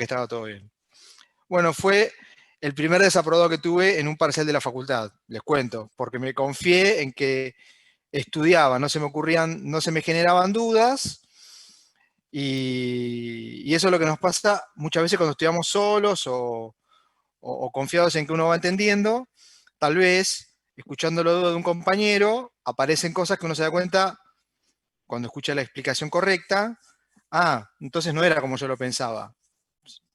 estaba todo bien. Bueno, fue el primer desaprobado que tuve en un parcial de la facultad, les cuento, porque me confié en que estudiaba, no se me ocurrían, no se me generaban dudas, y eso es lo que nos pasa muchas veces cuando estudiamos solos o confiados en que uno va entendiendo. Tal vez, escuchando la duda de un compañero, aparecen cosas que uno se da cuenta cuando escucha la explicación correcta. Ah, entonces no era como yo lo pensaba.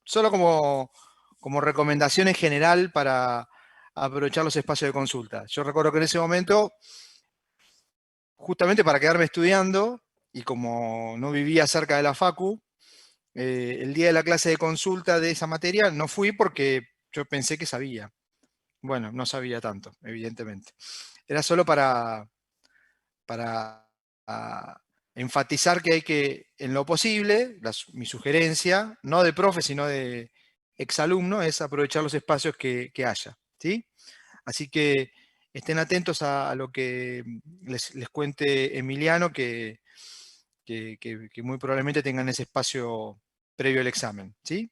Solo como recomendación en general para aprovechar los espacios de consulta. Yo recuerdo que en ese momento, justamente para quedarme estudiando, y como no vivía cerca de la facu, el día de la clase de consulta de esa materia no fui porque yo pensé que sabía. Bueno, no sabía tanto, evidentemente. Era solo para enfatizar que hay que, en lo posible, mi sugerencia, no de profe, sino de exalumno, es aprovechar los espacios que haya, ¿sí? Así que estén atentos a lo que les cuente Emiliano, que muy probablemente tengan ese espacio previo al examen, ¿sí?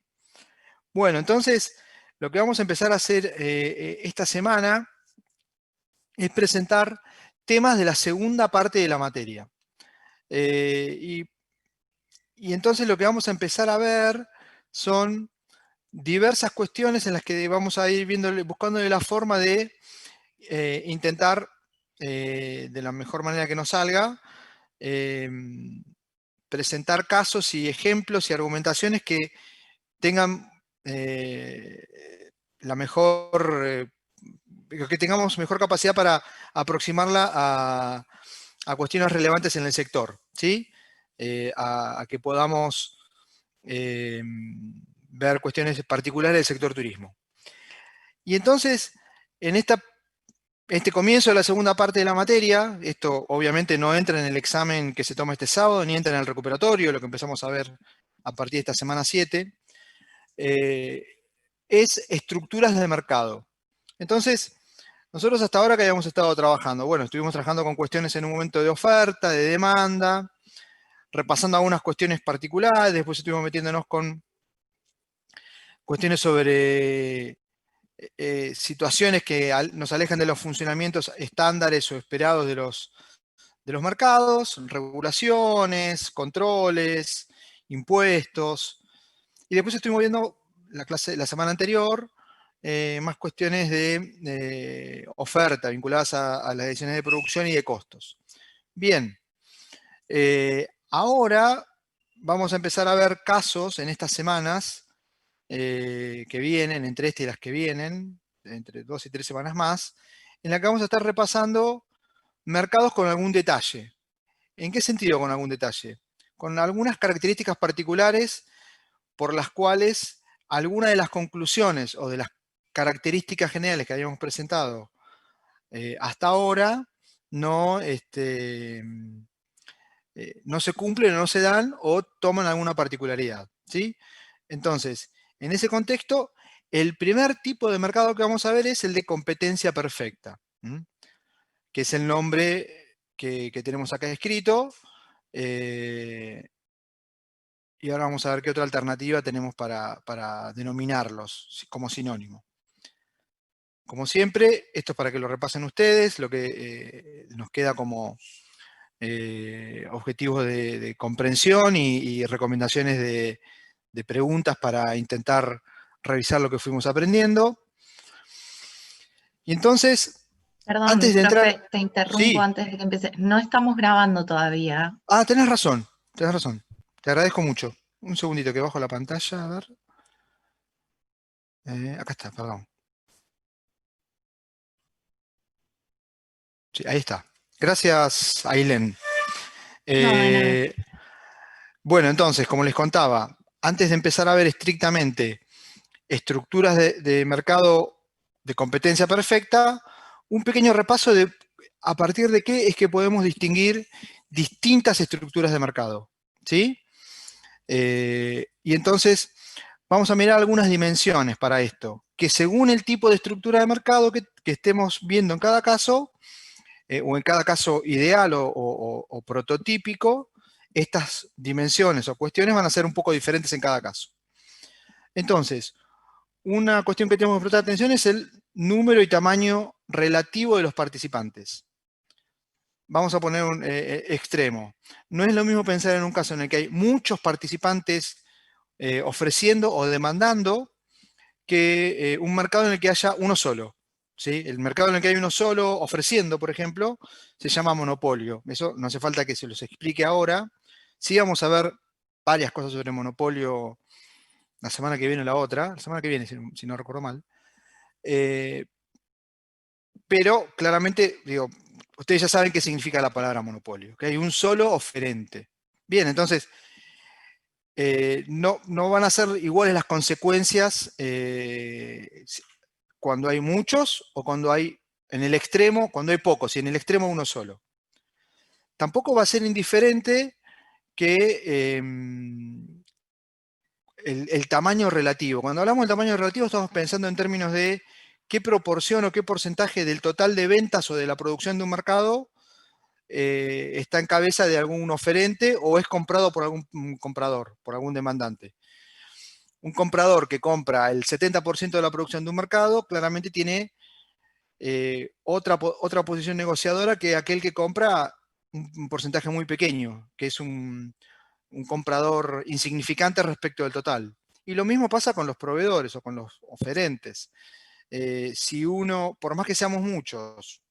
Bueno, entonces, lo que vamos a empezar a hacer esta semana es presentar temas de la segunda parte de la materia. Y entonces lo que vamos a empezar a ver son diversas cuestiones en las que vamos a ir buscándole la forma de intentar, de la mejor manera que nos salga, eh, presentar casos y ejemplos y argumentaciones que tengan la mejor, que tengamos mejor capacidad para aproximarla a cuestiones relevantes en el sector, ¿sí? A que podamos ver cuestiones particulares del sector turismo. Y entonces, en este comienzo de la segunda parte de la materia, esto obviamente no entra en el examen que se toma este sábado, ni entra en el recuperatorio, lo que empezamos a ver a partir de esta semana 7, es estructuras de mercado. Entonces, nosotros hasta ahora que habíamos estado trabajando, bueno, estuvimos trabajando con cuestiones en un momento de oferta, de demanda, repasando algunas cuestiones particulares, después estuvimos metiéndonos con cuestiones sobre situaciones que nos alejan de los funcionamientos estándares o esperados de los mercados, regulaciones, controles, impuestos. Y después estuvimos viendo la semana anterior más cuestiones de oferta vinculadas a las decisiones de producción y de costos. Bien, ahora vamos a empezar a ver casos en estas semanas que vienen, entre esta y las que vienen, entre 2 y 3 semanas más, en la que vamos a estar repasando mercados con algún detalle. ¿En qué sentido con algún detalle? Con algunas características particulares por las cuales alguna de las conclusiones o de las características generales que habíamos presentado hasta ahora no, no se cumplen o no se dan o toman alguna particularidad, ¿sí? Entonces, en ese contexto, el primer tipo de mercado que vamos a ver es el de competencia perfecta, que es el nombre que tenemos acá escrito. Y ahora vamos a ver qué otra alternativa tenemos para denominarlos como sinónimo. Como siempre, esto es para que lo repasen ustedes, lo que nos queda como objetivos de comprensión y recomendaciones de preguntas para intentar revisar lo que fuimos aprendiendo. Y entonces, Perdón, antes de entrar... profe, te interrumpo Sí. antes de que empiece. No estamos grabando todavía. Ah, tenés razón, tenés razón. Te agradezco mucho. Un segundito que bajo la pantalla, a ver. Acá está, perdón. Sí, ahí está. Gracias, Ailén. No, de nada. Bueno, entonces, como les contaba, antes de empezar a ver estrictamente estructuras de mercado de competencia perfecta, un pequeño repaso de a partir de qué es que podemos distinguir distintas estructuras de mercado, ¿sí? Y entonces vamos a mirar algunas dimensiones para esto, que según el tipo de estructura de mercado que estemos viendo en cada caso, o en cada caso ideal o prototípico, estas dimensiones o cuestiones van a ser un poco diferentes en cada caso. Entonces, una cuestión que tenemos que prestar atención es el número y tamaño relativo de los participantes. Vamos a poner un extremo. No es lo mismo pensar en un caso en el que hay muchos participantes ofreciendo o demandando que un mercado en el que haya uno solo. ¿Sí? El mercado en el que hay uno solo ofreciendo, por ejemplo, se llama monopolio. Eso no hace falta que se los explique ahora. Sí vamos a ver varias cosas sobre monopolio la semana que viene o la otra, la semana que viene, si no recuerdo mal. Pero claramente, digo, ustedes ya saben qué significa la palabra monopolio, que hay un solo oferente. Bien, entonces, no van a ser iguales las consecuencias cuando hay muchos o cuando hay, en el extremo, cuando hay pocos, y en el extremo uno solo. Tampoco va a ser indiferente que el tamaño relativo. Cuando hablamos del tamaño relativo estamos pensando en términos de qué proporción o qué porcentaje del total de ventas o de la producción de un mercado está en cabeza de algún oferente o es comprado por algún comprador, por algún demandante. Un comprador que compra el 70% de la producción de un mercado claramente tiene otra posición negociadora que aquel que compra un porcentaje muy pequeño, que es un comprador insignificante respecto del total. Y lo mismo pasa con los proveedores o con los oferentes. Si uno, por más que seamos muchos,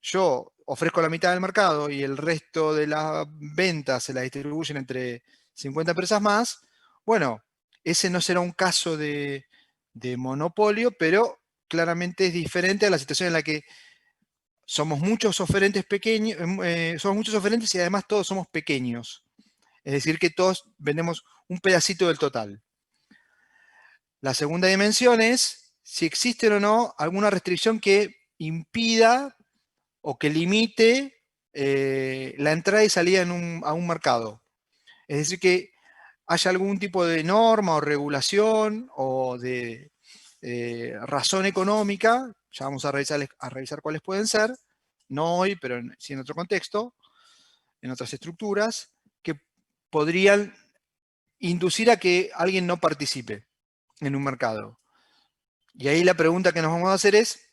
yo ofrezco la mitad del mercado y el resto de las ventas se la distribuyen entre 50 empresas más, bueno, ese no será un caso de monopolio, pero claramente es diferente a la situación en la que somos muchos oferentes pequeños, somos muchos oferentes y además todos somos pequeños. Es decir, que todos vendemos un pedacito del total. La segunda dimensión es si existe o no alguna restricción que impida o que limite la entrada y salida a un mercado. Es decir, que haya algún tipo de norma o regulación o de razón económica, ya vamos a revisar cuáles pueden ser, no hoy, pero sí en otro contexto, en otras estructuras, que podrían inducir a que alguien no participe en un mercado. Y ahí la pregunta que nos vamos a hacer es,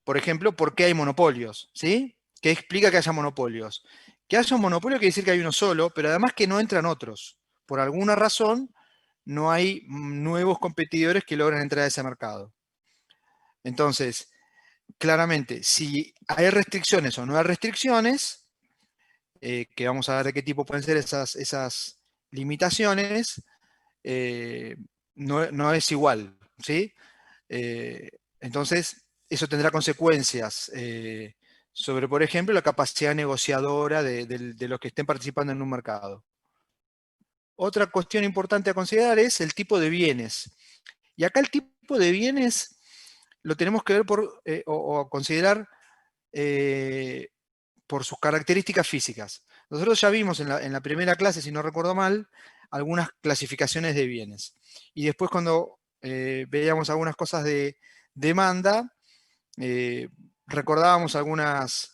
por ejemplo, ¿por qué hay monopolios? ¿Sí? ¿Qué explica que haya monopolios? Que haya un monopolio quiere decir que hay uno solo, pero además que no entran otros. Por alguna razón, no hay nuevos competidores que logren entrar a ese mercado. Entonces, claramente, si hay restricciones o no hay restricciones, que vamos a ver de qué tipo pueden ser esas limitaciones, no es igual, ¿sí? Entonces, eso tendrá consecuencias sobre, por ejemplo, la capacidad negociadora de los que estén participando en un mercado. Otra cuestión importante a considerar es el tipo de bienes. Y acá el tipo de bienes lo tenemos que ver o considerar por sus características físicas. Nosotros ya vimos en la primera clase, si no recuerdo mal, algunas clasificaciones de bienes. Y después cuando veíamos algunas cosas de demanda, recordábamos algunas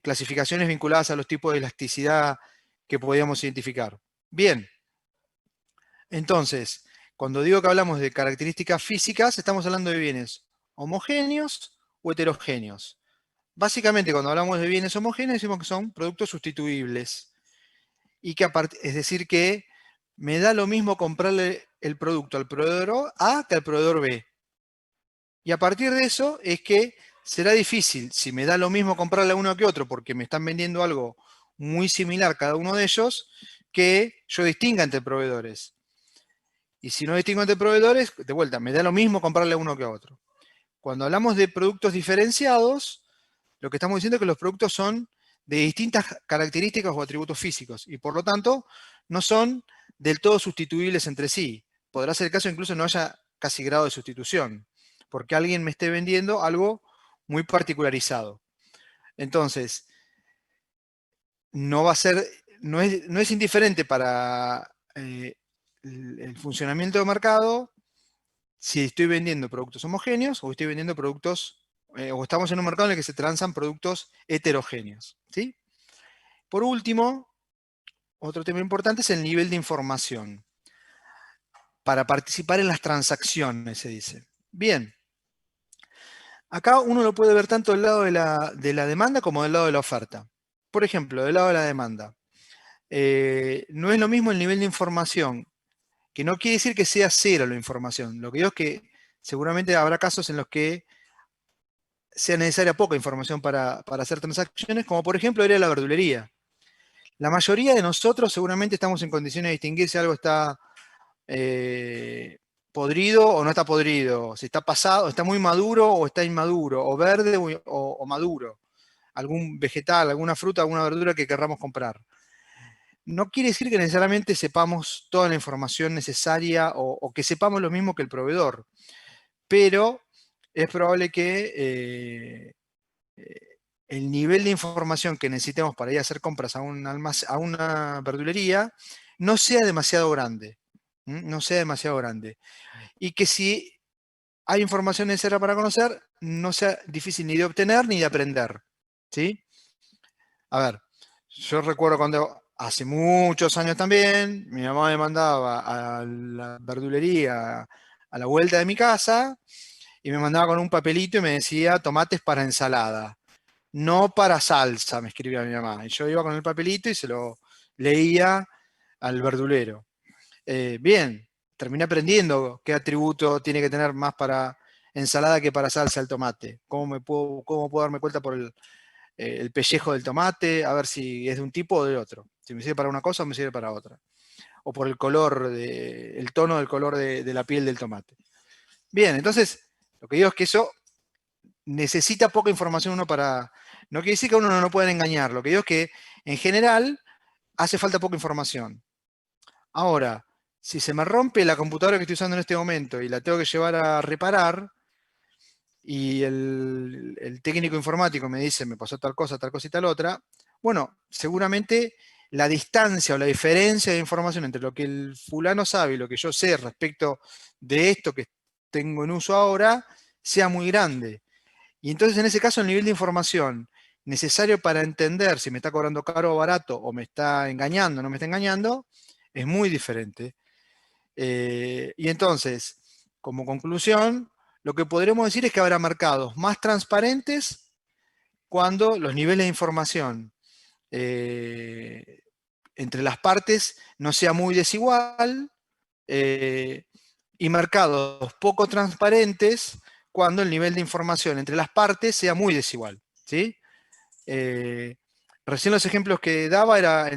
clasificaciones vinculadas a los tipos de elasticidad que podíamos identificar. Bien, entonces, cuando digo que hablamos de características físicas, estamos hablando de bienes homogéneos o heterogéneos. Básicamente, cuando hablamos de bienes homogéneos, decimos que son productos sustituibles. Y que es decir, que me da lo mismo comprarle el producto al proveedor A que al proveedor B. Y a partir de eso es que será difícil, si me da lo mismo comprarle a uno que otro, porque me están vendiendo algo muy similar cada uno de ellos, que yo distinga entre proveedores. Y si no distingo entre proveedores, de vuelta, me da lo mismo comprarle a uno que a otro. Cuando hablamos de productos diferenciados, lo que estamos diciendo es que los productos son de distintas características o atributos físicos y por lo tanto no son del todo sustituibles entre sí. Podrá ser el caso incluso no haya casi grado de sustitución, porque alguien me esté vendiendo algo muy particularizado. Entonces, no va a ser, no es indiferente para el funcionamiento del mercado si estoy vendiendo productos homogéneos o estoy vendiendo productos, o estamos en un mercado en el que se transan productos heterogéneos, ¿sí? Por último, otro tema importante es el nivel de información. para participar en las transacciones, se dice. Bien. Acá uno lo puede ver tanto del lado de la demanda como del lado de la oferta. Por ejemplo, del lado de la demanda. No es lo mismo el nivel de información, que no quiere decir que sea cero la información. Lo que digo es que seguramente habrá casos en los que sea necesaria poca información para hacer transacciones, como por ejemplo ir a la verdulería. La mayoría de nosotros seguramente estamos en condiciones de distinguir si algo está podrido o no está podrido, si está pasado, está muy maduro o está inmaduro, o verde o maduro, algún vegetal, alguna fruta, alguna verdura que querramos comprar. No quiere decir que necesariamente sepamos toda la información necesaria o que sepamos lo mismo que el proveedor, pero es probable que el nivel de información que necesitemos para ir a hacer compras a a una verdulería no sea demasiado grande. No sea demasiado grande. Y que si hay información necesaria para conocer, no sea difícil ni de obtener ni de aprender. ¿Sí? A ver, yo recuerdo cuando hace muchos años también, mi mamá me mandaba a la verdulería a la vuelta de mi casa y me mandaba con un papelito y me decía tomates para ensalada, no para salsa, me escribía mi mamá. Y yo iba con el papelito y se lo leía al verdulero. Bien, terminé aprendiendo qué atributo tiene que tener más para ensalada que para salsa el tomate. Cómo puedo darme cuenta por el pellejo del tomate, a ver si es de un tipo o de otro. Si me sirve para una cosa o me sirve para otra. O por el color, el tono del color de la piel del tomate. Bien, entonces, lo que digo es que eso necesita poca información uno para... No quiere decir que a uno no pueden engañar. Lo que digo es que, en general, hace falta poca información. Ahora, si se me rompe la computadora que estoy usando en este momento y la tengo que llevar a reparar, y el técnico informático me dice, me pasó tal cosa y tal otra, bueno, seguramente la distancia o la diferencia de información entre lo que el fulano sabe y lo que yo sé respecto de esto que tengo en uso ahora, sea muy grande. Y entonces en ese caso el nivel de información necesario para entender si me está cobrando caro o barato o me está engañando o no me está engañando, es muy diferente. Y entonces, como conclusión, lo que podremos decir es que habrá mercados más transparentes cuando los niveles de información eh, entre las partes no sea muy desigual, eh, y mercados poco transparentes cuando el nivel de información entre las partes sea muy desigual. ¿Sí? Eh, Recién los ejemplos que daba era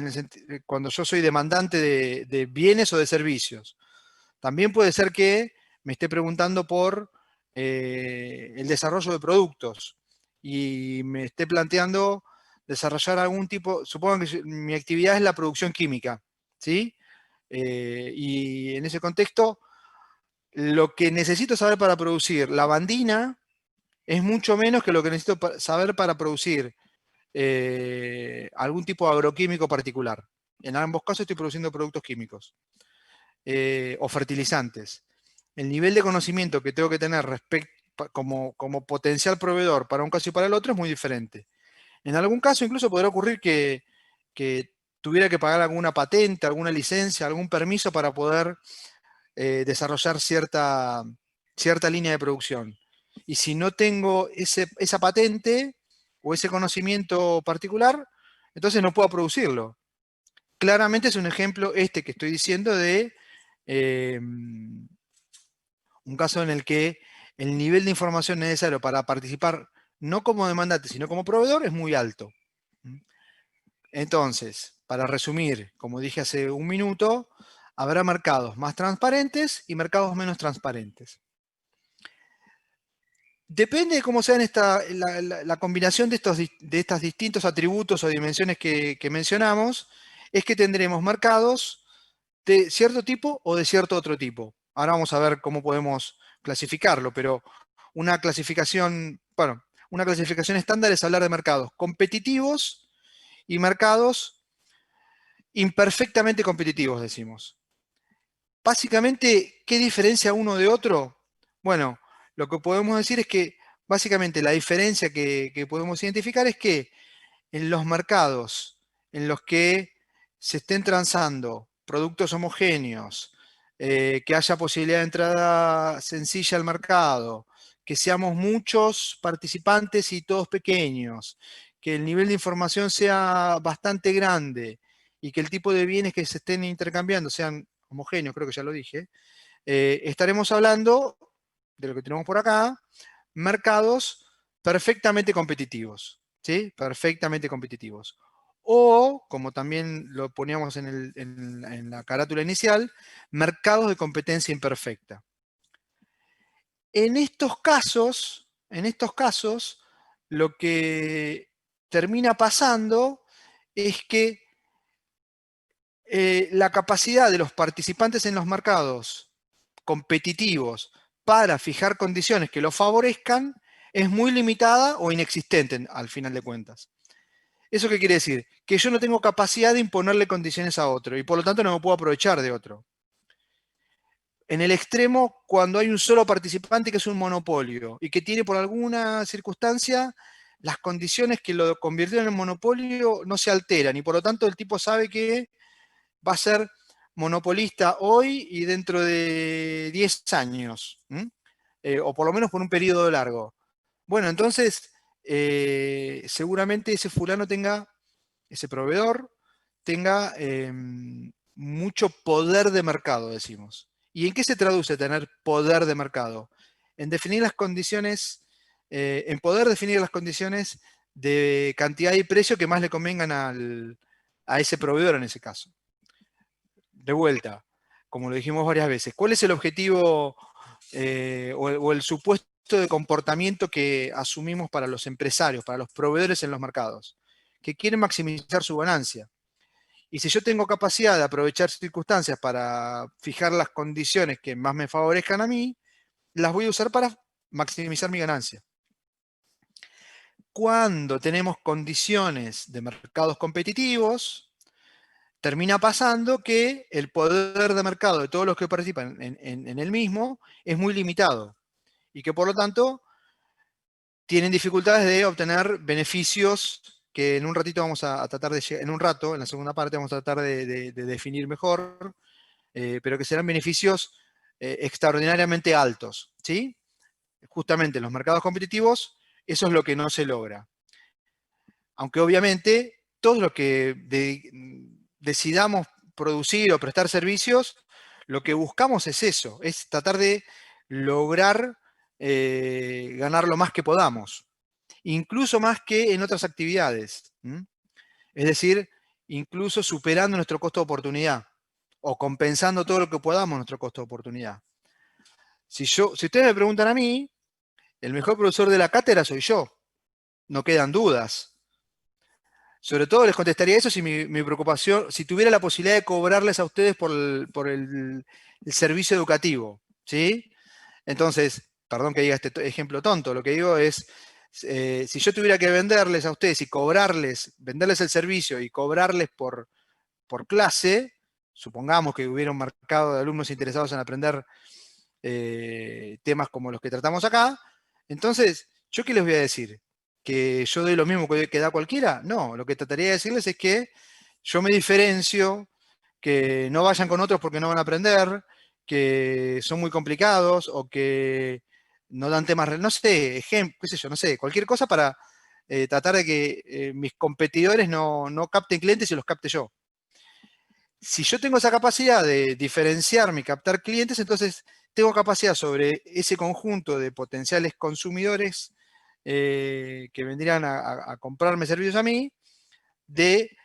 cuando yo soy demandante de bienes o de servicios. También puede ser que me esté preguntando por el desarrollo de productos y me esté planteando desarrollar algún tipo, supongo que mi actividad es la producción química, ¿sí? Y en ese contexto, lo que necesito saber para producir lavandina es mucho menos que lo que necesito saber para producir algún tipo de agroquímico particular. En ambos casos estoy produciendo productos químicos o fertilizantes. El nivel de conocimiento que tengo que tener como potencial proveedor para un caso y para el otro es muy diferente. En algún caso incluso podrá ocurrir que tuviera que pagar alguna patente, alguna licencia, algún permiso para poder desarrollar cierta línea de producción. Y si no tengo esa patente o ese conocimiento particular, entonces no puedo producirlo. Claramente es un ejemplo este que estoy diciendo de un caso en el que el nivel de información necesario para participar no como demandante, sino como proveedor es muy alto. Entonces, para resumir, como dije hace un minuto, habrá mercados más transparentes y mercados menos transparentes. Depende de cómo sean la combinación de estos distintos atributos o dimensiones que mencionamos, es que tendremos mercados de cierto tipo o de cierto otro tipo. Ahora vamos a ver cómo podemos clasificarlo, pero una clasificación, bueno, una clasificación estándar es hablar de mercados competitivos y mercados imperfectamente competitivos, decimos. Básicamente, ¿qué diferencia uno de otro? Bueno, lo que podemos decir es que básicamente la diferencia que podemos identificar es que en los mercados en los que se estén transando productos homogéneos, que haya posibilidad de entrada sencilla al mercado, que seamos muchos participantes y todos pequeños, que el nivel de información sea bastante grande y que el tipo de bienes que se estén intercambiando sean homogéneos, creo que ya lo dije, estaremos hablando de lo que tenemos por acá, mercados perfectamente competitivos, ¿sí? Perfectamente competitivos. O, como también lo poníamos en la carátula inicial, mercados de competencia imperfecta. En estos casos, lo que termina pasando es que la capacidad de los participantes en los mercados competitivos para fijar condiciones que lo favorezcan es muy limitada o inexistente al final de cuentas. ¿Eso qué quiere decir? Que yo no tengo capacidad de imponerle condiciones a otro y por lo tanto no me puedo aprovechar de otro. En el extremo, cuando hay un solo participante que es un monopolio y que tiene por alguna circunstancia las condiciones que lo convirtieron en monopolio no se alteran y por lo tanto el tipo sabe que va a ser monopolista hoy y dentro de 10 años, o por lo menos por un periodo largo. Bueno, entonces seguramente ese fulano tenga, ese proveedor, tenga mucho poder de mercado, decimos. ¿Y en qué se traduce tener poder de mercado? En definir las condiciones, en poder definir las condiciones de cantidad y precio que más le convengan a ese proveedor en ese caso. De vuelta, como lo dijimos varias veces, ¿cuál es el objetivo o el supuesto de comportamiento que asumimos para los empresarios, para los proveedores en los mercados? Que quieren maximizar su ganancia. Y si yo tengo capacidad de aprovechar circunstancias para fijar las condiciones que más me favorezcan a mí, las voy a usar para maximizar mi ganancia. Cuando tenemos condiciones de mercados competitivos, termina pasando que el poder de mercado de todos los que participan en el mismo es muy limitado y que por lo tanto tienen dificultades de obtener beneficios que en un ratito vamos a tratar de llegar, en un rato, en la segunda parte vamos a tratar de definir mejor, pero que serán beneficios extraordinariamente altos, ¿sí? Justamente en los mercados competitivos eso es lo que no se logra. Aunque obviamente todo lo que decidamos producir o prestar servicios, lo que buscamos es eso, es tratar de lograr ganar lo más que podamos, incluso más que en otras actividades. Es decir, incluso superando nuestro costo de oportunidad o compensando todo lo que podamos nuestro costo de oportunidad. Si ustedes me preguntan a mí, el mejor profesor de la cátedra soy yo, no quedan dudas. Sobre todo les contestaría eso si mi preocupación, si tuviera la posibilidad de cobrarles a ustedes por el servicio educativo, ¿sí? Entonces, perdón que diga este ejemplo tonto, lo que digo es, si yo tuviera que venderles a ustedes y cobrarles, venderles el servicio y cobrarles por clase, supongamos que hubiera un mercado de alumnos interesados en aprender temas como los que tratamos acá, entonces, ¿yo qué les voy a decir? ¿Que yo doy lo mismo que da cualquiera? No, lo que trataría de decirles es que yo me diferencio, que no vayan con otros porque no van a aprender, que son muy complicados o que no dan temas, no sé, ejemplo, qué sé yo, no sé, cualquier cosa para tratar de que mis competidores no capten clientes y los capte yo. Si yo tengo esa capacidad de diferenciarme y captar clientes, entonces tengo capacidad sobre ese conjunto de potenciales consumidores que vendrían a comprarme servicios a mí, de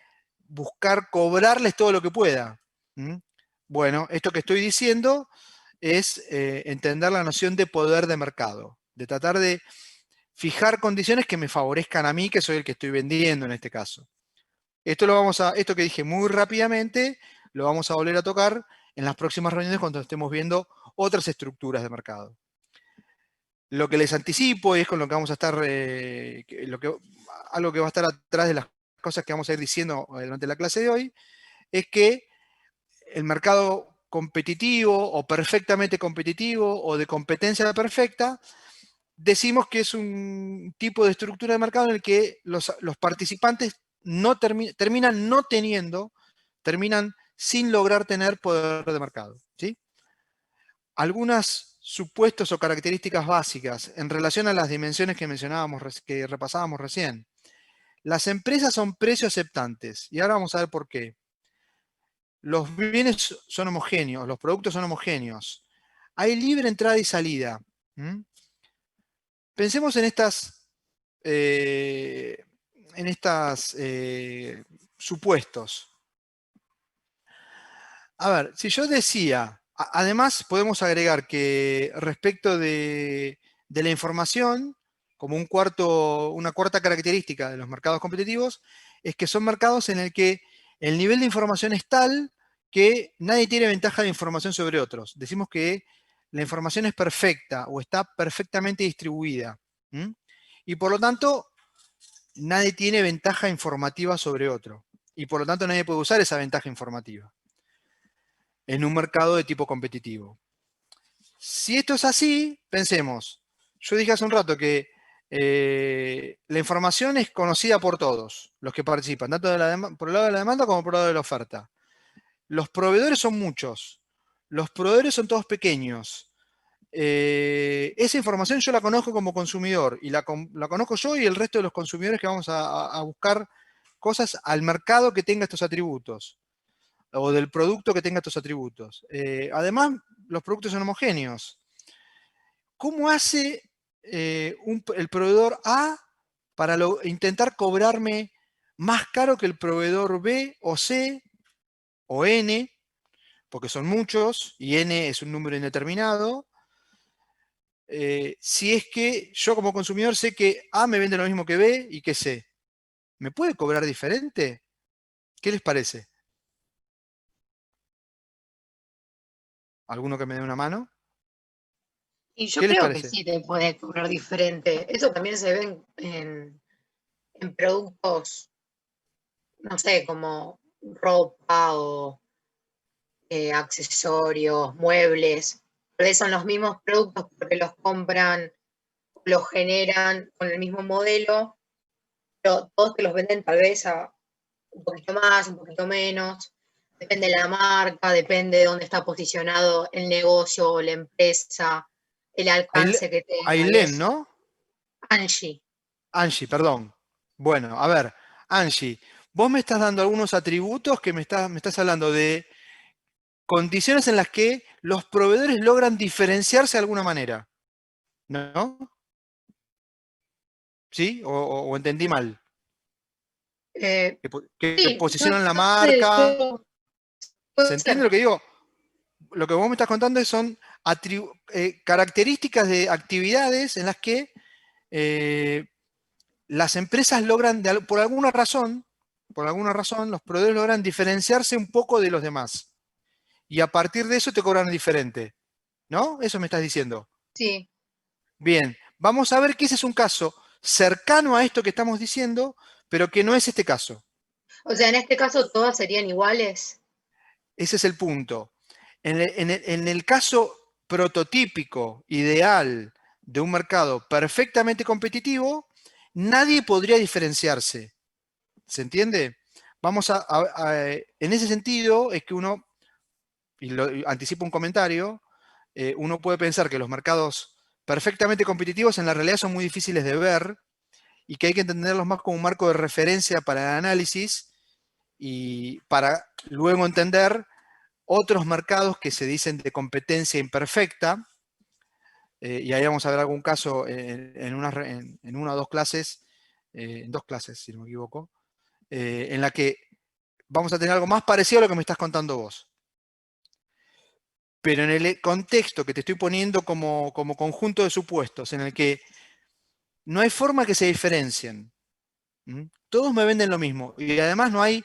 buscar cobrarles todo lo que pueda. Bueno, esto que estoy diciendo es entender la noción de poder de mercado, de tratar de fijar condiciones que me favorezcan a mí, que soy el que estoy vendiendo en este caso. Esto que dije muy rápidamente, lo vamos a volver a tocar en las próximas reuniones cuando estemos viendo otras estructuras de mercado. Lo que les anticipo es con lo que vamos a estar, algo que va a estar atrás de las cosas que vamos a ir diciendo durante la clase de hoy, es que el mercado competitivo o perfectamente competitivo o de competencia perfecta, decimos que es un tipo de estructura de mercado en el que los participantes no terminan no teniendo, terminan sin lograr tener poder de mercado, ¿sí? algunos supuestos o características básicas en relación a las dimensiones que mencionábamos, que repasábamos recién. Las empresas son precio aceptantes, y ahora vamos a ver por qué. Los bienes son homogéneos, los productos son homogéneos. Hay libre entrada y salida. ¿Mm? Pensemos en estas supuestos. A ver, si yo decía, además podemos agregar que respecto de la información, como una cuarta característica de los mercados competitivos, es que son mercados en el que el nivel de información es tal que nadie tiene ventaja de información sobre otros. Decimos que la información es perfecta o está perfectamente distribuida. ¿Mm? Y por lo tanto, nadie tiene ventaja informativa sobre otro. Y por lo tanto, nadie puede usar esa ventaja informativa en un mercado de tipo competitivo. Si esto es así, pensemos. Yo dije hace un rato que la información es conocida por todos los que participan, tanto por el lado de la demanda como por el lado de la oferta. Los proveedores son muchos. Los proveedores son todos pequeños. Esa información yo la conozco como consumidor y la conozco yo y el resto de los consumidores que vamos a buscar cosas al mercado que tenga estos atributos o del producto que tenga estos atributos. Además, los productos son homogéneos. ¿Cómo hace el proveedor A para intentar cobrarme más caro que el proveedor B o C o N? Porque son muchos y N es un número indeterminado. Si es que yo como consumidor sé que A me vende lo mismo que B y que C, ¿me puede cobrar diferente? ¿Qué les parece? ¿Alguno que me dé una mano? Y yo ¿Qué les creo que parece? sí te puede cobrar diferente. Eso también se ve en productos, no sé, como ropa o accesorios, muebles. Tal vez son los mismos productos porque los compran, los generan con el mismo modelo, pero todos te los venden tal vez a un poquito más, un poquito menos. Depende de la marca, depende de dónde está posicionado el negocio o la empresa, el alcance que tenga. Y Ailén, es ¿no? Angie. Angie, perdón. Bueno, a ver, Angie, vos me estás dando algunos atributos que me estás hablando de condiciones en las que los proveedores logran diferenciarse de alguna manera, ¿no? ¿Sí? ¿O entendí mal? Eh, Que sí, posicionan la no sé, marca. ¿Se puede entiende ser. lo que digo? Lo que vos me estás contando son características de actividades en las que eh, las empresas logran, por alguna razón, los proveedores logran diferenciarse un poco de los demás. Y a partir de eso te cobran diferente. ¿No? Eso me estás diciendo. Sí. Bien, vamos a ver que ese es un caso cercano a esto que estamos diciendo, pero que no es este caso. O sea, en este caso todas serían iguales. Ese es el punto. En el caso prototípico, ideal, de un mercado perfectamente competitivo, nadie podría diferenciarse. ¿Se entiende? En ese sentido es que uno, y anticipo un comentario, uno puede pensar que los mercados perfectamente competitivos en la realidad son muy difíciles de ver y que hay que entenderlos más como un marco de referencia para el análisis y para luego entender otros mercados que se dicen de competencia imperfecta, y ahí vamos a ver algún caso en una o dos clases, en dos clases, si no me equivoco, en la que vamos a tener algo más parecido a lo que me estás contando vos. Pero en el contexto que te estoy poniendo como conjunto de supuestos, en el que no hay forma que se diferencien. Todos me venden lo mismo. Y además no hay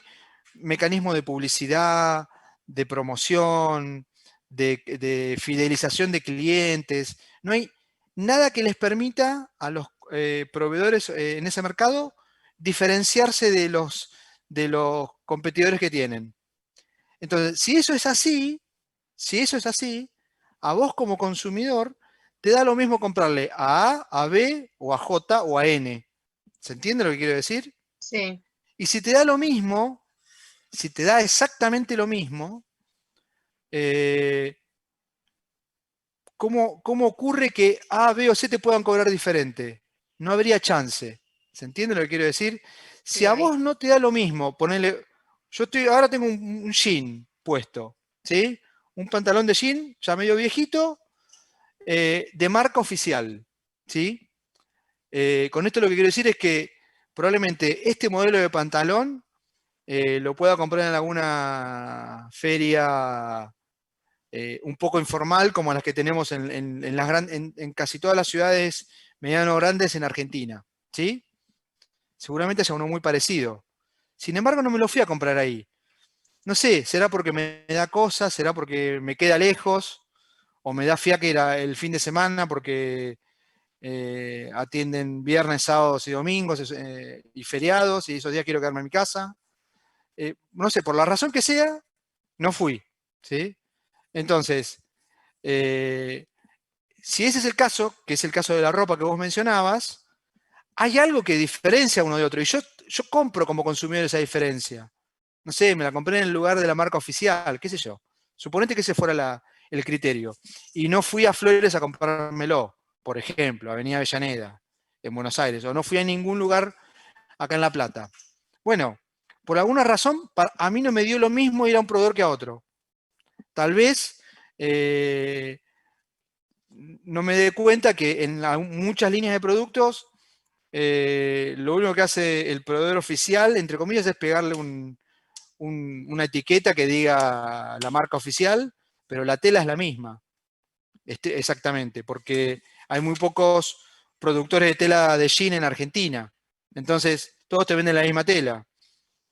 mecanismo de publicidad, de promoción, de fidelización de clientes. No hay nada que les permita a los proveedores en ese mercado diferenciarse de los competidores que tienen. Entonces, si eso es así, a vos como consumidor te da lo mismo comprarle a A, a B, o a J, o a N. ¿Se entiende lo que quiero decir? Sí. Y si te da lo mismo, si te da exactamente lo mismo, eh, ¿cómo ocurre que A, B o C te puedan cobrar diferente? No habría chance. ¿Se entiende lo que quiero decir? Si Sí, a ahí. vos no te da lo mismo, ponele, ahora tengo un jean puesto, ¿sí? Un pantalón de jean, ya medio viejito, de marca oficial, ¿sí? Con esto lo que quiero decir es que probablemente este modelo de pantalón lo pueda comprar en alguna feria un poco informal, como las que tenemos en casi todas las ciudades mediano grandes en Argentina, ¿sí? Seguramente sea uno muy parecido. Sin embargo, no me lo fui a comprar ahí. No sé, será porque me da cosas, será porque me queda lejos, o me da fiaca ir el fin de semana porque atienden viernes, sábados y domingos y feriados, y esos días quiero quedarme en mi casa. No sé, por la razón que sea, no fui, ¿sí? Entonces, eh, si ese es el caso, que es el caso de la ropa que vos mencionabas, hay algo que diferencia uno de otro. Y yo compro como consumidor esa diferencia. No sé, me la compré en el lugar de la marca oficial, qué sé yo. Suponete que ese fuera el criterio. Y no fui a Flores a comprármelo, por ejemplo, a Avenida Avellaneda, en Buenos Aires. O no fui a ningún lugar acá en La Plata. Bueno, por alguna razón, a mí no me dio lo mismo ir a un proveedor que a otro. Tal vez no me dé cuenta que en muchas líneas de productos, lo único que hace el proveedor oficial, entre comillas, es pegarle una etiqueta que diga la marca oficial, pero la tela es la misma. Exactamente, porque hay muy pocos productores de tela de jean en Argentina. Entonces, todos te venden la misma tela.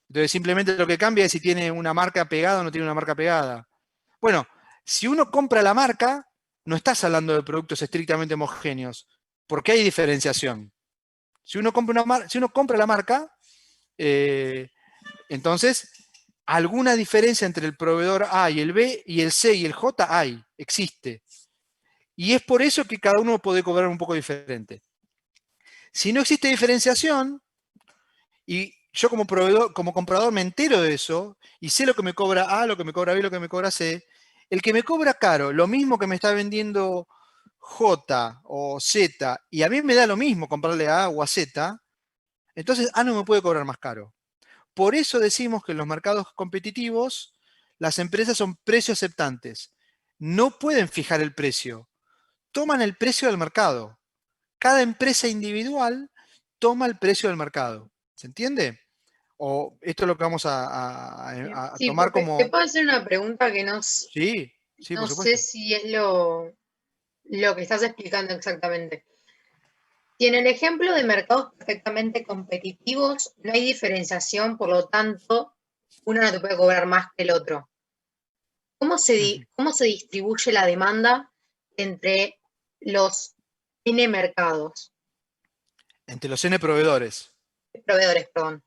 Entonces, simplemente lo que cambia es si tiene una marca pegada o no tiene una marca pegada. Bueno, si uno compra la marca, no estás hablando de productos estrictamente homogéneos, porque hay diferenciación. Si uno compra la marca, entonces alguna diferencia entre el proveedor A y el B y el C y el J existe. Y es por eso que cada uno puede cobrar un poco diferente. Si no existe diferenciación, y yo como proveedor, como comprador me entero de eso, y sé lo que me cobra A, lo que me cobra B, lo que me cobra C, el que me cobra caro, lo mismo que me está vendiendo J o Z, y a mí me da lo mismo comprarle a A o a Z, entonces A no me puede cobrar más caro. Por eso decimos que en los mercados competitivos las empresas son precio aceptantes. No pueden fijar el precio, toman el precio del mercado. Cada empresa individual toma el precio del mercado. ¿Se entiende? O esto es lo que vamos a Sí, tomar porque te como... puedo hacer una pregunta que Sí, sí, por no sé supuesto. si es lo que estás explicando exactamente. Si en el ejemplo de mercados perfectamente competitivos no hay diferenciación, por lo tanto, uno no te puede cobrar más que el otro. ¿Cómo se distribuye la demanda entre los N mercados? Entre los N proveedores, Proveedores, perdón.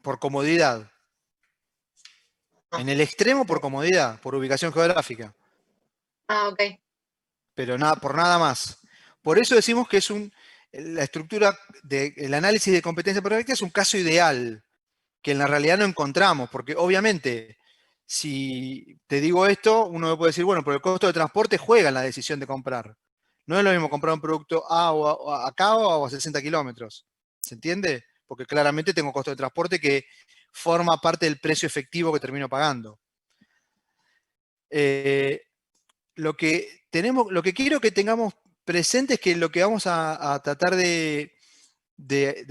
por comodidad. Ah, En el extremo por comodidad, por ubicación geográfica, ok. pero nada, por nada más. Por eso decimos que la estructura del análisis de competencia perfecta es un caso ideal, que en la realidad no encontramos, porque obviamente, si te digo esto, uno me puede decir, bueno, pero el costo de transporte juega en la decisión de comprar. No es lo mismo comprar un producto acá o a 60 kilómetros. ¿Se entiende? Porque claramente tengo costo de transporte que forma parte del precio efectivo que termino pagando. Lo que quiero que tengamos presente es que lo que vamos a tratar de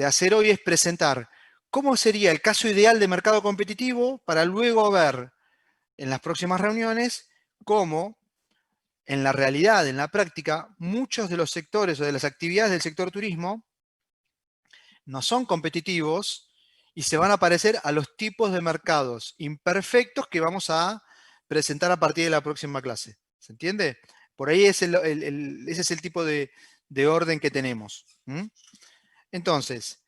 hacer hoy es presentar cómo sería el caso ideal de mercado competitivo para luego ver en las próximas reuniones cómo en la realidad, en la práctica, muchos de los sectores o de las actividades del sector turismo no son competitivos y se van a parecer a los tipos de mercados imperfectos que vamos a presentar a partir de la próxima clase. ¿Se entiende? Por ahí ese es el tipo de orden que tenemos. Entonces,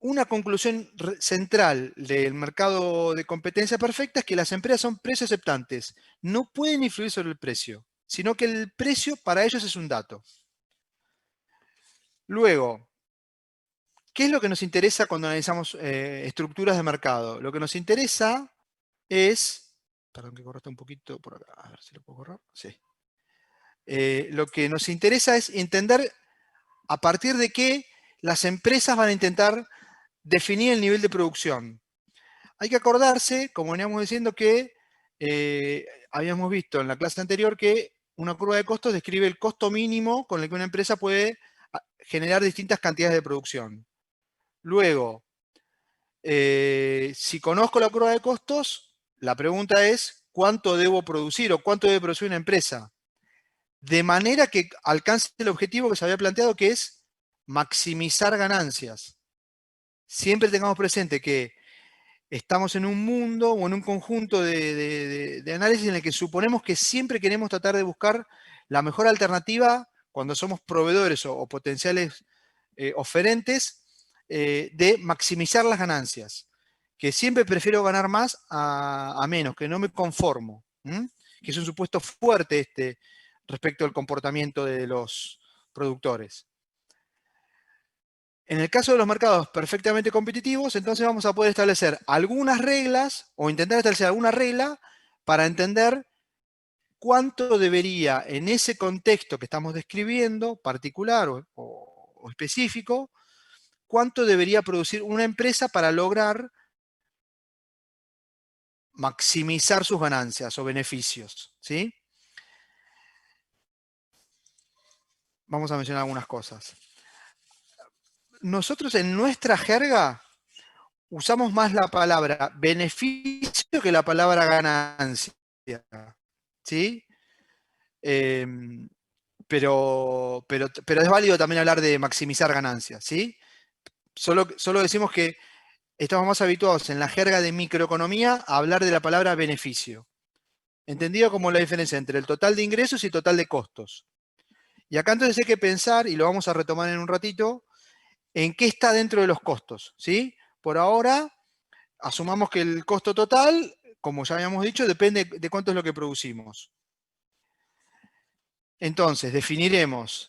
una conclusión central del mercado de competencia perfecta es que las empresas son precio aceptantes. No pueden influir sobre el precio, sino que el precio para ellos es un dato. Luego, ¿qué es lo que nos interesa cuando analizamos estructuras de mercado? Lo que nos interesa es... Perdón que correte un poquito por acá. A ver si lo puedo correr. Sí. lo que nos interesa es entender a partir de qué las empresas van a intentar definir el nivel de producción. Hay que acordarse, como veníamos diciendo, que habíamos visto en la clase anterior que una curva de costos describe el costo mínimo con el que una empresa puede generar distintas cantidades de producción. Luego, si conozco la curva de costos, la pregunta es ¿cuánto debo producir o cuánto debe producir una empresa? De manera que alcance el objetivo que se había planteado, que es maximizar ganancias. Siempre tengamos presente que estamos en un mundo o en un conjunto de análisis en el que suponemos que siempre queremos tratar de buscar la mejor alternativa cuando somos proveedores o potenciales oferentes de maximizar las ganancias. Que siempre prefiero ganar más a menos, que no me conformo. Que es un supuesto fuerte este respecto al comportamiento de los productores. En el caso de los mercados perfectamente competitivos, entonces vamos a poder establecer algunas reglas o intentar establecer alguna regla para entender cuánto debería, en ese contexto que estamos describiendo, particular o específico, cuánto debería producir una empresa para lograr maximizar sus ganancias o beneficios, ¿sí? Vamos a mencionar algunas cosas. Nosotros en nuestra jerga usamos más la palabra beneficio que la palabra ganancia, ¿sí? Pero es válido también hablar de maximizar ganancias, ¿sí? Solo decimos que estamos más habituados en la jerga de microeconomía a hablar de la palabra beneficio, entendido como la diferencia entre el total de ingresos y el total de costos. Y acá entonces hay que pensar, y lo vamos a retomar en un ratito, en qué está dentro de los costos, ¿sí? Por ahora, asumamos que el costo total, como ya habíamos dicho, depende de cuánto es lo que producimos. Entonces, definiremos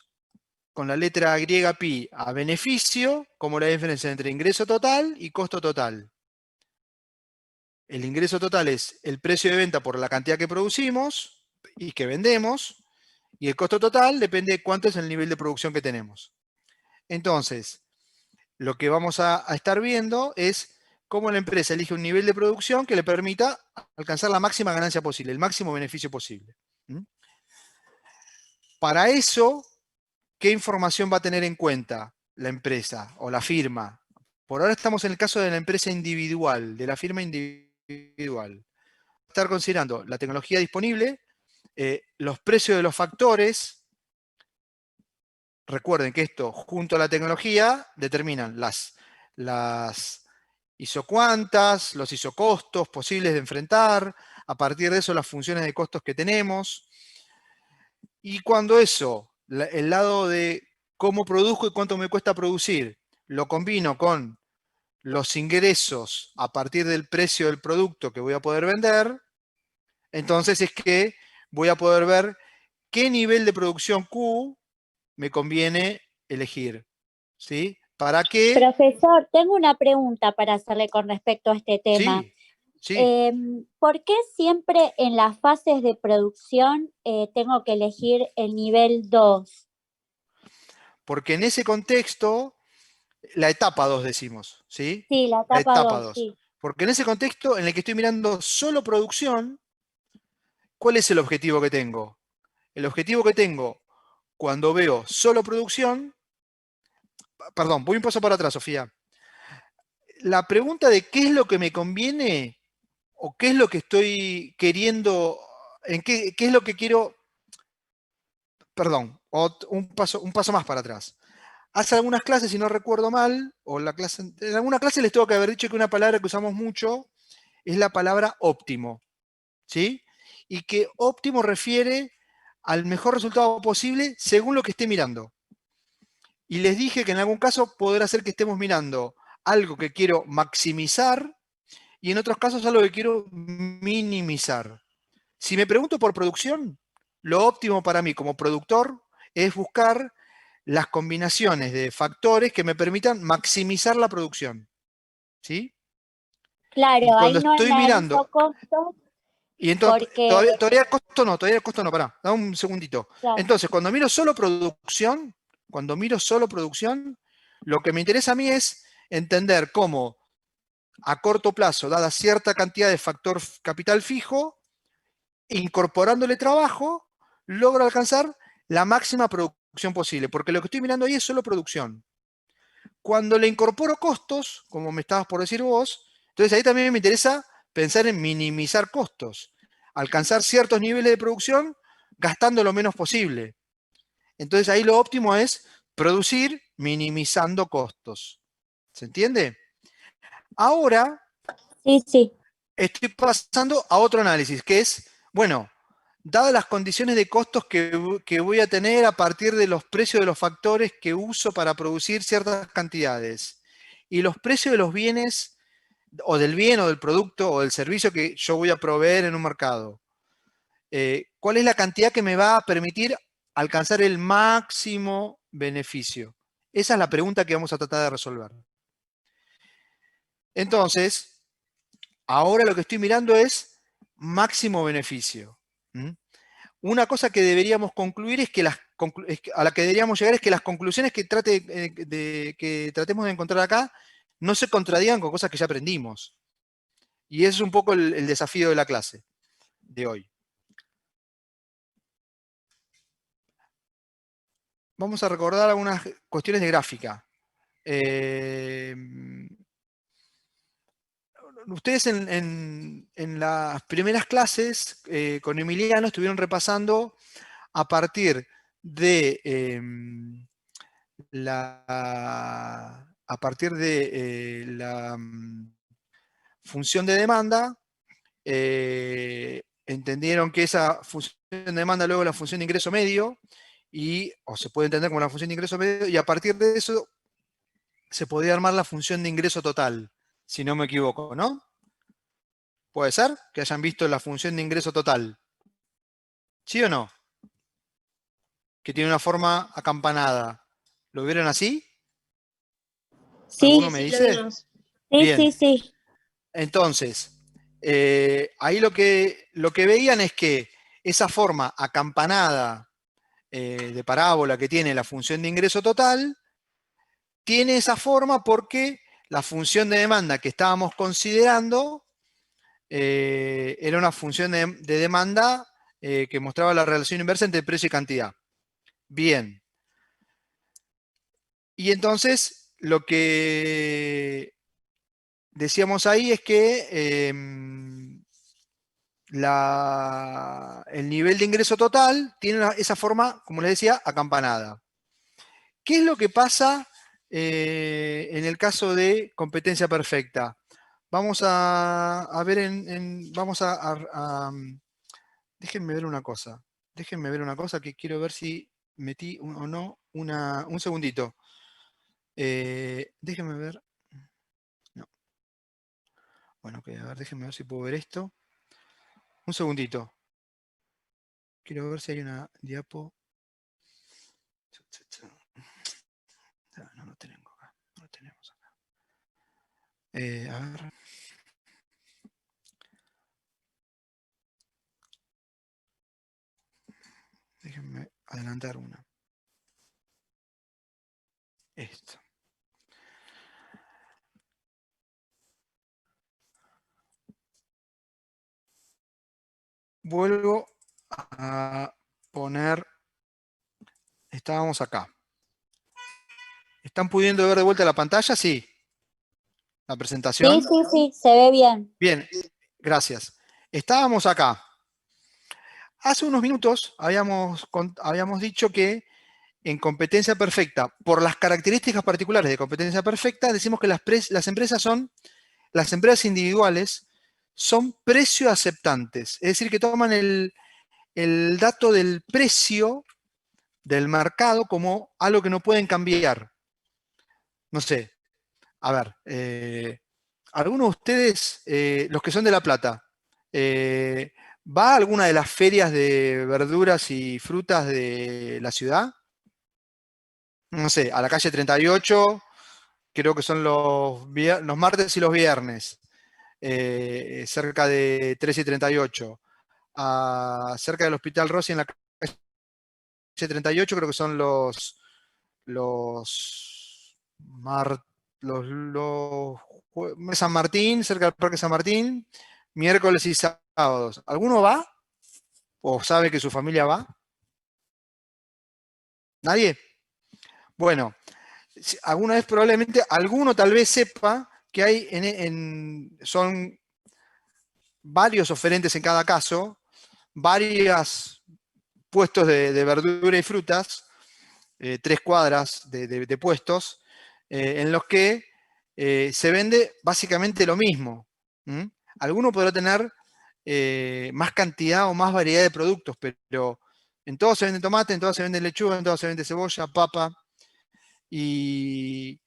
con la letra griega pi a beneficio como la diferencia entre ingreso total y costo total. El ingreso total es el precio de venta por la cantidad que producimos y que vendemos, y el costo total depende de cuánto es el nivel de producción que tenemos. Entonces, lo que vamos a estar viendo es cómo la empresa elige un nivel de producción que le permita alcanzar la máxima ganancia posible, el máximo beneficio posible. Para eso, ¿qué información va a tener en cuenta la empresa o la firma? Por ahora estamos en el caso de la empresa individual, de la firma individual. Estar considerando la tecnología disponible, los precios de los factores. Recuerden que esto, junto a la tecnología, determinan las isocuantas, los isocostos posibles de enfrentar, a partir de eso las funciones de costos que tenemos. Y cuando eso, el lado de cómo produzco y cuánto me cuesta producir, lo combino con los ingresos a partir del precio del producto que voy a poder vender, entonces es que voy a poder ver qué nivel de producción Q me conviene elegir, ¿sí? ¿Para qué? Profesor, tengo una pregunta para hacerle con respecto a este tema. Sí, sí. ¿Por qué siempre en las fases de producción tengo que elegir el nivel 2? Porque en ese contexto, la etapa 2 decimos, ¿sí? Sí, la La etapa etapa 2, 2. sí. Porque en ese contexto en el que estoy mirando solo producción, ¿cuál es el objetivo que tengo? El objetivo que tengo cuando veo solo producción, perdón, voy un paso para atrás, Sofía. La pregunta de qué es lo que me conviene o qué es lo que estoy queriendo, en qué es lo que quiero, perdón, un paso más para atrás. Hace algunas clases, si no recuerdo mal, o en alguna clase les tengo que haber dicho que una palabra que usamos mucho es la palabra óptimo, ¿sí? Y que óptimo refiere al mejor resultado posible según lo que esté mirando. Y les dije que en algún caso podrá ser que estemos mirando algo que quiero maximizar y en otros casos algo que quiero minimizar. Si me pregunto por producción, lo óptimo para mí como productor es buscar las combinaciones de factores que me permitan maximizar la producción, ¿sí? Claro, Y cuando ahí no estoy analizo mirando, costos, Y entonces, Porque, todavía el costo no, pará, da un segundito. claro, Entonces, cuando miro solo producción, lo que me interesa a mí es entender cómo a corto plazo, dada cierta cantidad de factor capital fijo, incorporándole trabajo, logro alcanzar la máxima producción posible, porque lo que estoy mirando ahí es solo producción. Cuando le incorporo costos, como me estabas por decir vos, entonces ahí también me interesa pensar en minimizar costos, alcanzar ciertos niveles de producción gastando lo menos posible. Entonces ahí lo óptimo es producir minimizando costos. ¿Se entiende? Ahora sí, sí. estoy pasando a otro análisis, que es, bueno, dadas las condiciones de costos que voy a tener a partir de los precios de los factores que uso para producir ciertas cantidades y los precios de los bienes o del bien o del producto o del servicio que yo voy a proveer en un mercado, ¿cuál es la cantidad que me va a permitir alcanzar el máximo beneficio? Esa es la pregunta que vamos a tratar de resolver. Entonces, ahora lo que estoy mirando es máximo beneficio. ¿Mm? Una cosa que deberíamos concluir es que a la que deberíamos llegar es que las conclusiones que tratemos de encontrar acá no se contradigan con cosas que ya aprendimos. Y ese es un poco el desafío de la clase de hoy. Vamos a recordar algunas cuestiones de gráfica. Ustedes en las primeras clases con Emiliano estuvieron repasando a partir de la función de demanda, entendieron que esa función de demanda luego es la función de ingreso medio, o se puede entender como la función de ingreso medio, y a partir de eso se podría armar la función de ingreso total, si no me equivoco, ¿no? ¿Puede ser que hayan visto la función de ingreso total? ¿Sí o no? Que tiene una forma acampanada. ¿Lo vieron así? ¿Alguno Sí, me Sí, lo dice? vimos. sí, Bien. sí, sí. Entonces, ahí lo que veían es que esa forma acampanada de parábola que tiene la función de ingreso total, tiene esa forma porque la función de demanda que estábamos considerando era una función de demanda que mostraba la relación inversa entre precio y cantidad. Bien. Y entonces, lo que decíamos ahí es que el nivel de ingreso total tiene esa forma, como les decía, acampanada. ¿Qué es lo que pasa en el caso de competencia perfecta? Vamos a ver déjenme ver una cosa. Déjenme ver una cosa que quiero ver si metí o no un segundito. Déjenme ver. No. Bueno, ok, a ver, déjenme ver si puedo ver esto. Un segundito. Quiero ver si hay una diapo. No lo tengo acá. No lo tenemos acá. A ver. Déjenme adelantar una. Esto. Vuelvo a poner. Estábamos acá. ¿Están pudiendo ver de vuelta la pantalla? Sí. La Sí, presentación. sí, sí, se ve bien. Bien, gracias. Estábamos acá. Hace unos minutos habíamos dicho que en competencia perfecta, por las características particulares de competencia perfecta, decimos que las empresas individuales son precio aceptantes. Es decir, que toman el dato del precio del mercado como algo que no pueden cambiar. No sé, a ver, algunos de ustedes, los que son de La Plata, ¿va a alguna de las ferias de verduras y frutas de la ciudad? No sé, a la calle 38, creo que son los martes y los viernes, cerca de 13 y 38. cerca del Hospital Rossi en la calle 38, creo que son los San Martín, cerca del Parque San Martín, miércoles y sábados. ¿Alguno va? ¿O sabe que su familia va? ¿Nadie? Bueno, alguna vez probablemente, alguno tal vez sepa que hay son varios oferentes en cada caso, varios puestos de verdura y frutas, 3 cuadras de puestos, en los que se vende básicamente lo mismo. Alguno podrá tener más cantidad o más variedad de productos, pero en todos se vende tomate, en todos se vende lechuga, en todos se vende cebolla, papa, y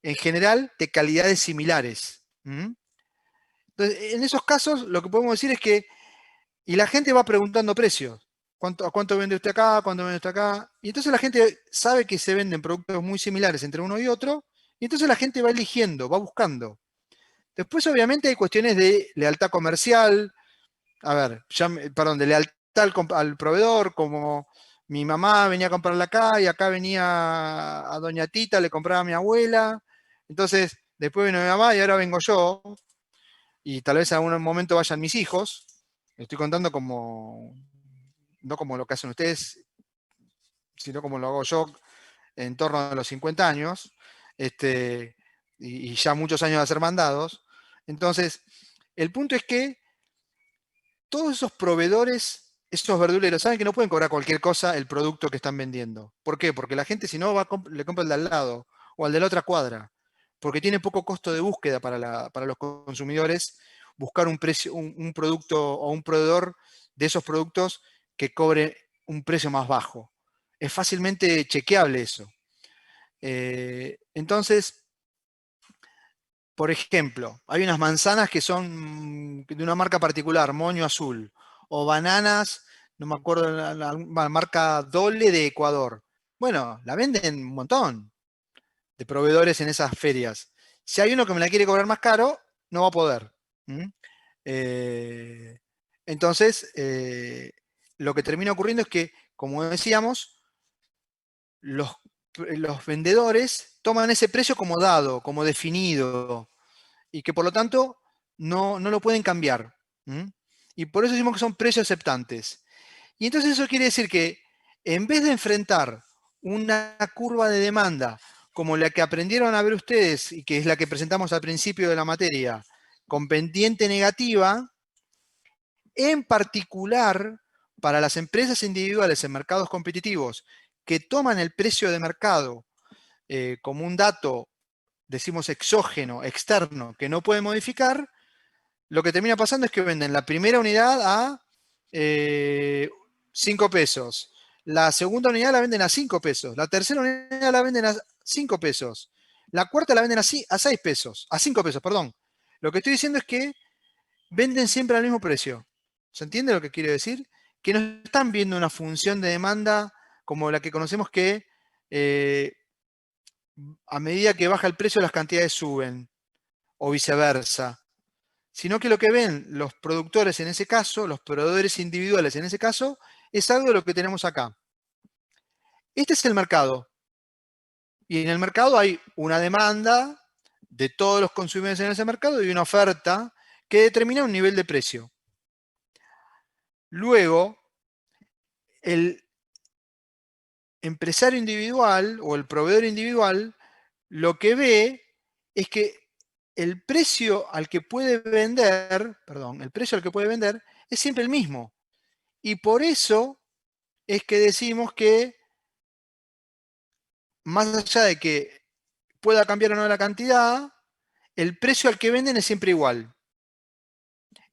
en general de calidades similares. Entonces, en esos casos lo que podemos decir es que, y la gente va preguntando precios. ¿A cuánto vende usted acá? ¿Cuánto vende usted acá? Y entonces la gente sabe que se venden productos muy similares entre uno y otro, y entonces la gente va eligiendo, va buscando. Después, obviamente, hay cuestiones de lealtad comercial, de lealtad al proveedor, como mi mamá venía a comprarla acá y acá venía a doña Tita, le compraba a mi abuela. Entonces, después vino mi mamá y ahora vengo yo, y tal vez en algún momento vayan mis hijos. Estoy contando no como lo que hacen ustedes, sino como lo hago yo en torno a los 50 años, y ya muchos años de hacer mandados. Entonces, el punto es que todos esos proveedores, esos verduleros, saben que no pueden cobrar cualquier cosa el producto que están vendiendo. ¿Por qué? Porque la gente, si no, le compra el de al lado o al de la otra cuadra, porque tiene poco costo de búsqueda para los consumidores buscar un precio, un producto o un proveedor de esos productos que cobre un precio más bajo. Es fácilmente chequeable eso. Entonces, por ejemplo, hay unas manzanas que son de una marca particular, Moño Azul, o bananas, no me acuerdo, la marca Dole de Ecuador. Bueno, la venden un montón de proveedores en esas ferias. Si hay uno que me la quiere cobrar más caro, no va a poder. Eh, entonces, lo que termina ocurriendo es que, como decíamos, los vendedores toman ese precio como dado, como definido, y que por lo tanto no lo pueden cambiar. Y por eso decimos que son precios aceptantes. Y entonces eso quiere decir que en vez de enfrentar una curva de demanda como la que aprendieron a ver ustedes y que es la que presentamos al principio de la materia, con pendiente negativa, en particular para las empresas individuales en mercados competitivos que toman el precio de mercado como un dato, decimos exógeno, externo, que no pueden modificar, lo que termina pasando es que venden la primera unidad a 5 pesos, la segunda unidad la venden a 5 pesos, la tercera unidad la venden a 5 pesos, la cuarta la venden a 6 pesos, a 5 pesos, perdón. Lo que estoy diciendo es que venden siempre al mismo precio. ¿Se entiende lo que quiero decir? Que no están viendo una función de demanda como la que conocemos que a medida que baja el precio las cantidades suben, o viceversa. Sino que lo que ven los productores en ese caso, los proveedores individuales en ese caso, es algo de lo que tenemos acá. Este es el mercado. Y en el mercado hay una demanda de todos los consumidores en ese mercado y una oferta que determina un nivel de precio. Luego, el empresario individual o el proveedor individual lo que ve es que el precio al que puede vender, es siempre el mismo. Y por eso es que decimos que, más allá de que pueda cambiar o no la cantidad, el precio al que venden es siempre igual.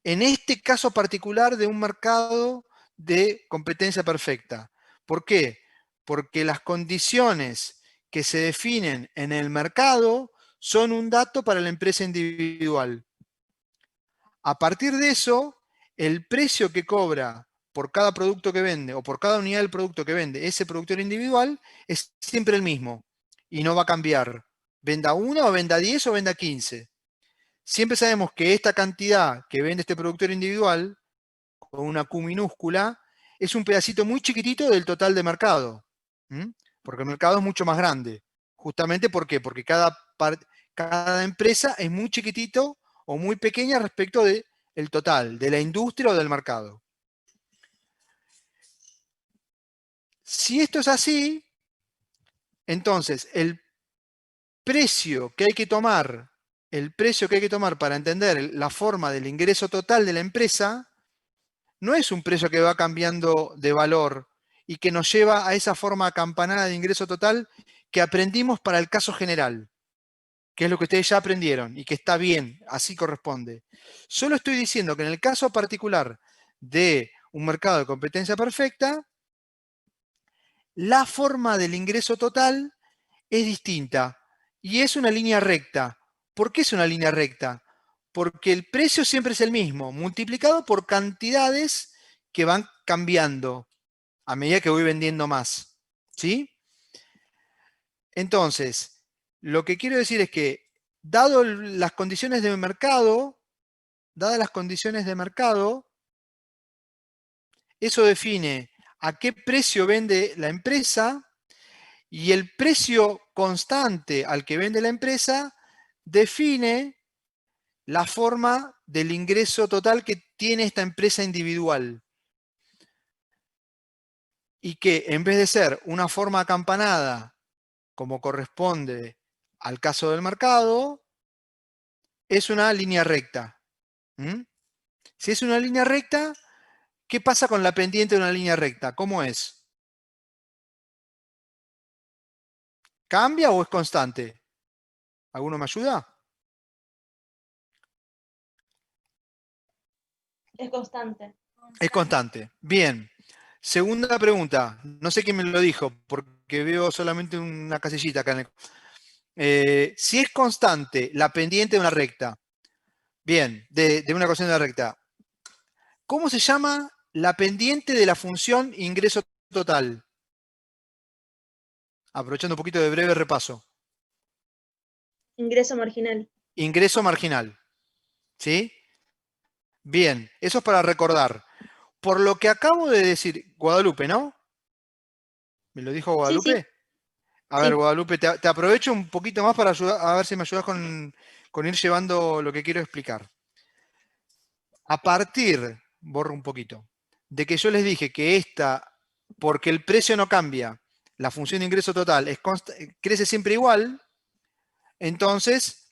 En este caso particular de un mercado de competencia perfecta. ¿Por qué? Porque las condiciones que se definen en el mercado son un dato para la empresa individual. A partir de eso, el precio que cobra por cada producto que vende o por cada unidad del producto que vende ese productor individual es siempre el mismo y no va a cambiar. Venda 1 o venda 10 o venda 15. Siempre sabemos que esta cantidad que vende este productor individual con una Q minúscula, es un pedacito muy chiquitito del total de mercado. Porque el mercado es mucho más grande. Justamente, ¿por qué? Porque cada empresa es muy chiquitito o muy pequeña respecto del total, de la industria o del mercado. Si esto es así, entonces el precio que hay que tomar para entender la forma del ingreso total de la empresa, no es un precio que va cambiando de valor y que nos lleva a esa forma acampanada de ingreso total que aprendimos para el caso general, que es lo que ustedes ya aprendieron y que está bien, así corresponde. Solo estoy diciendo que en el caso particular de un mercado de competencia perfecta, la forma del ingreso total es distinta y es una línea recta. ¿Por qué es una línea recta? Porque el precio siempre es el mismo, multiplicado por cantidades que van cambiando a medida que voy vendiendo más. ¿Sí? Entonces, lo que quiero decir es que, dadas las condiciones de mercado, eso define a qué precio vende la empresa y el precio constante al que vende la empresa define la forma del ingreso total que tiene esta empresa individual. Y que en vez de ser una forma acampanada, como corresponde al caso del mercado, es una línea recta. Si es una línea recta, ¿qué pasa con la pendiente de una línea recta? ¿Cómo es? ¿Cambia o es constante? ¿Alguno me ayuda? Es constante. Es constante. Bien. Segunda pregunta. No sé quién me lo dijo, porque veo solamente una casillita acá en si es constante la pendiente de una recta, bien, de una ecuación de una recta, ¿cómo se llama la pendiente de la función ingreso total? Aprovechando un poquito de breve repaso. Ingreso marginal. Ingreso marginal. ¿Sí? Bien, eso es para recordar. Por lo que acabo de decir, Guadalupe, ¿no? ¿Me lo dijo Guadalupe? Sí. A ver, Sí. Guadalupe, te aprovecho un poquito más para ayudar, a ver si me ayudas con ir llevando lo que quiero explicar. A partir, borro un poquito, de que yo les dije que porque el precio no cambia, la función de ingreso total crece siempre igual, entonces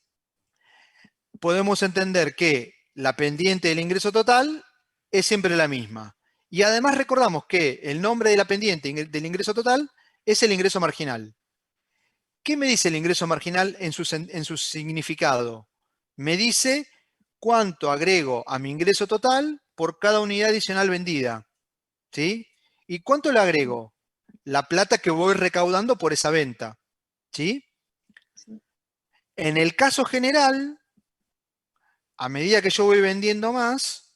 podemos entender que la pendiente del ingreso total es siempre la misma. Y además recordamos que el nombre de la pendiente del ingreso total es el ingreso marginal. ¿Qué me dice el ingreso marginal en su significado? Me dice cuánto agrego a mi ingreso total por cada unidad adicional vendida. ¿Sí? ¿Y cuánto le agrego? La plata que voy recaudando por esa venta. ¿Sí? En el caso general, a medida que yo voy vendiendo más,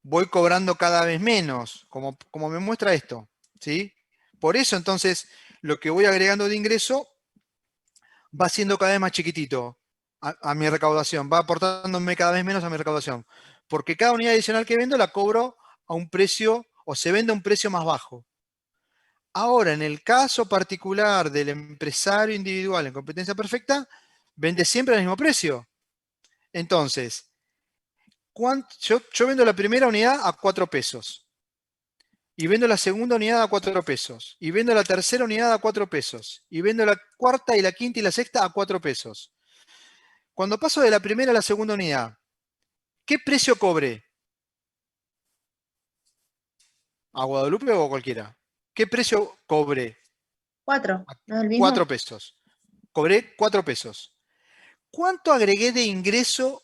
voy cobrando cada vez menos, como me muestra esto. ¿Sí? Por eso, entonces, lo que voy agregando de ingreso va siendo cada vez más chiquitito a mi recaudación, va aportándome cada vez menos a mi recaudación, porque cada unidad adicional que vendo la cobro a un precio o se vende a un precio más bajo. Ahora, en el caso particular del empresario individual en competencia perfecta, vende siempre al mismo precio. Entonces, yo vendo la primera unidad a 4 pesos. Y vendo la segunda unidad a 4 pesos. Y vendo la tercera unidad a 4 pesos. Y vendo la cuarta y la quinta y la sexta a 4 pesos. Cuando paso de la primera a la segunda unidad, ¿qué precio cobré? ¿A Guadalupe o a cualquiera? ¿Qué precio cobré? 4. ¿No es el mismo? 4 pesos. Cobré 4 pesos. ¿Cuánto agregué de ingreso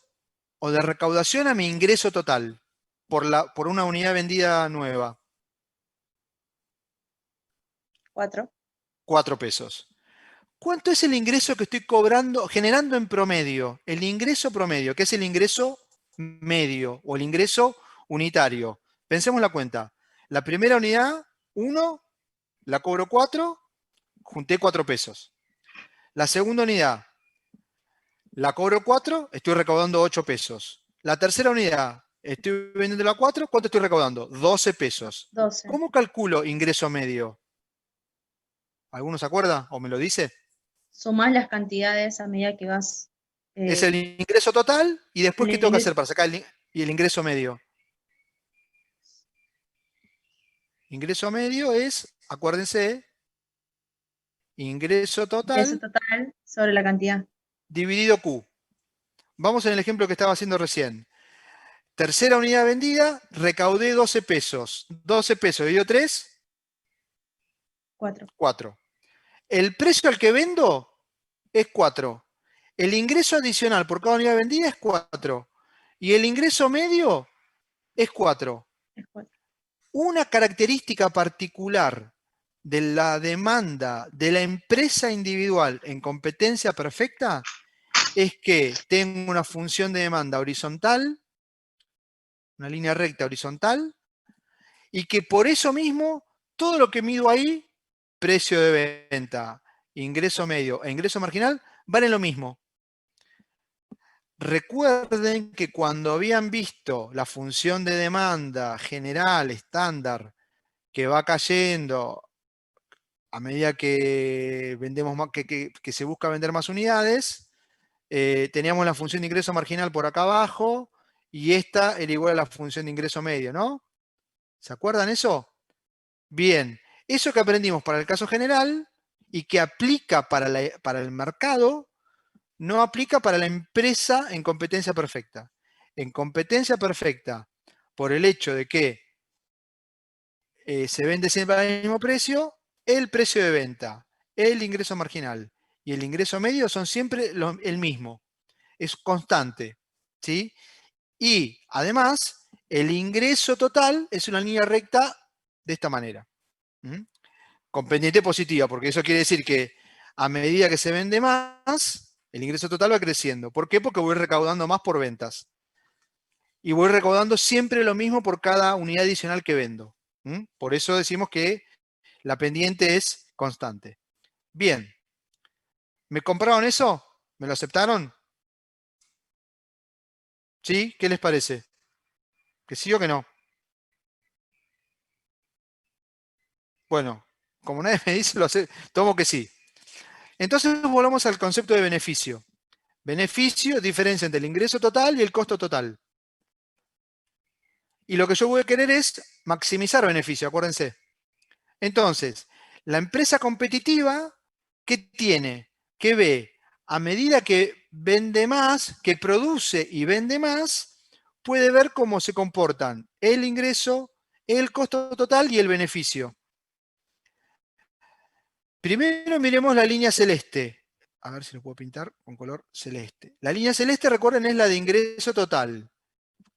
o de recaudación a mi ingreso total por una unidad vendida nueva? 4. 4 pesos. ¿Cuánto es el ingreso que estoy cobrando, generando en promedio? El ingreso promedio, que es el ingreso medio o el ingreso unitario. Pensemos la cuenta. La primera unidad, 1, la cobro 4, junté 4 pesos. La segunda unidad, la cobro 4, estoy recaudando 8 pesos. La tercera unidad, Estoy vendiendo a 4, ¿cuánto estoy recaudando? 12 pesos. 12. ¿Cómo calculo ingreso medio? ¿Alguno se acuerda o me lo dice? Sumás las cantidades a medida que vas. Es el ingreso total y después, ¿qué el tengo que ingreso- hacer para sacar y el ingreso medio? Ingreso medio es, acuérdense, ingreso ingreso total total sobre la cantidad. dividido Q. Vamos en el ejemplo que estaba haciendo recién. Tercera unidad vendida, recaudé 12 pesos. 12 pesos dividido 3, 4. 4. El precio al que vendo es 4. El ingreso adicional por cada unidad vendida es 4. Y el ingreso medio es 4. Es 4. Una característica particular de la demanda de la empresa individual en competencia perfecta es que tengo una función de demanda horizontal, una línea recta horizontal, y que por eso mismo todo lo que mido ahí, precio de venta, ingreso medio e ingreso marginal, valen lo mismo. Recuerden que cuando habían visto la función de demanda general, estándar, que va cayendo a medida que vendemos más, que se busca vender más unidades, teníamos la función de ingreso marginal por acá abajo y esta era igual a la función de ingreso medio, ¿no? ¿Se acuerdan eso? Bien, eso que aprendimos para el caso general y que aplica para el mercado, no aplica para la empresa en competencia perfecta. En competencia perfecta, por el hecho de que se vende siempre al mismo precio, el precio de venta, el ingreso marginal y el ingreso medio son siempre el mismo. Es constante, ¿sí? Y además, el ingreso total es una línea recta de esta manera. Con pendiente positiva, porque eso quiere decir que a medida que se vende más, el ingreso total va creciendo. ¿Por qué? Porque voy recaudando más por ventas. Y voy recaudando siempre lo mismo por cada unidad adicional que vendo. Por eso decimos que la pendiente es constante. Bien. ¿Me compraron eso? ¿Me lo aceptaron? ¿Sí? ¿Qué les parece? ¿Que sí o que no? Bueno, como nadie me dice, tomo que sí. Entonces volvamos al concepto de beneficio. Beneficio es diferencia entre el ingreso total y el costo total. Y lo que yo voy a querer es maximizar beneficio, acuérdense. Entonces, la empresa competitiva, ¿qué tiene? Que ve, a medida que vende más, que produce y vende más, puede ver cómo se comportan el ingreso, el costo total y el beneficio. Primero miremos la línea celeste. A ver si lo puedo pintar con color celeste. La línea celeste, recuerden, es la de ingreso total,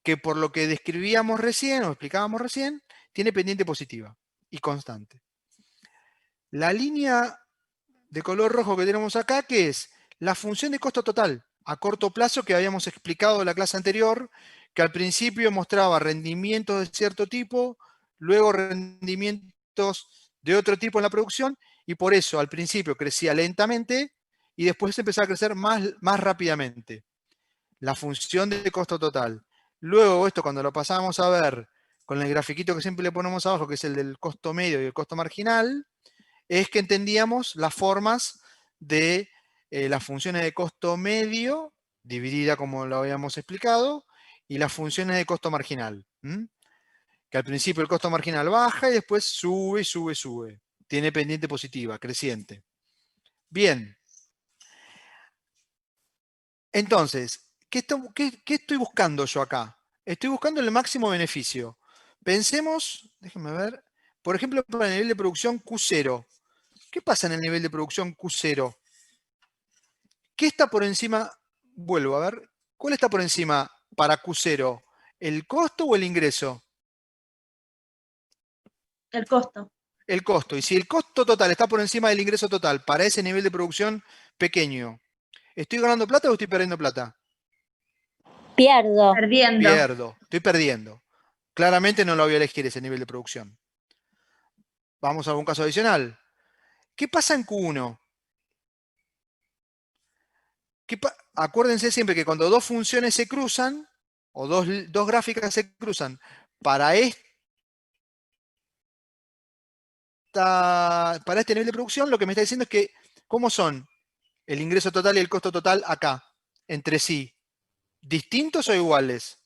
que por lo que describíamos recién o explicábamos recién, tiene pendiente positiva y constante. La línea de color rojo que tenemos acá, que es la función de costo total a corto plazo que habíamos explicado en la clase anterior, que al principio mostraba rendimientos de cierto tipo, luego rendimientos de otro tipo en la producción, y por eso al principio crecía lentamente y después empezaba a crecer más rápidamente. La función de costo total. Luego esto, cuando lo pasamos a ver con el grafiquito que siempre le ponemos abajo, que es el del costo medio y el costo marginal, es que entendíamos las formas de las funciones de costo medio, dividida como lo habíamos explicado, y las funciones de costo marginal. Que al principio el costo marginal baja y después sube, sube, sube. Tiene pendiente positiva, creciente. Bien. Entonces, ¿qué estoy buscando yo acá? Estoy buscando el máximo beneficio. Pensemos, déjenme ver, por ejemplo, para el nivel de producción Q0. ¿Qué pasa en el nivel de producción Q0? ¿Qué está por encima? Vuelvo a ver. ¿Cuál está por encima para Q0? ¿El costo o el ingreso? El costo. El costo. Y si el costo total está por encima del ingreso total para ese nivel de producción pequeño, ¿estoy ganando plata o estoy perdiendo plata? Pierdo. Perdiendo. Pierdo. Estoy perdiendo. Claramente no lo voy a elegir ese nivel de producción. Vamos a algún caso adicional. ¿Qué pasa en Q1? Acuérdense siempre que cuando dos funciones se cruzan, o dos gráficas se cruzan para este nivel de producción, lo que me está diciendo es que, ¿cómo son el ingreso total y el costo total acá, entre sí? ¿Distintos o iguales?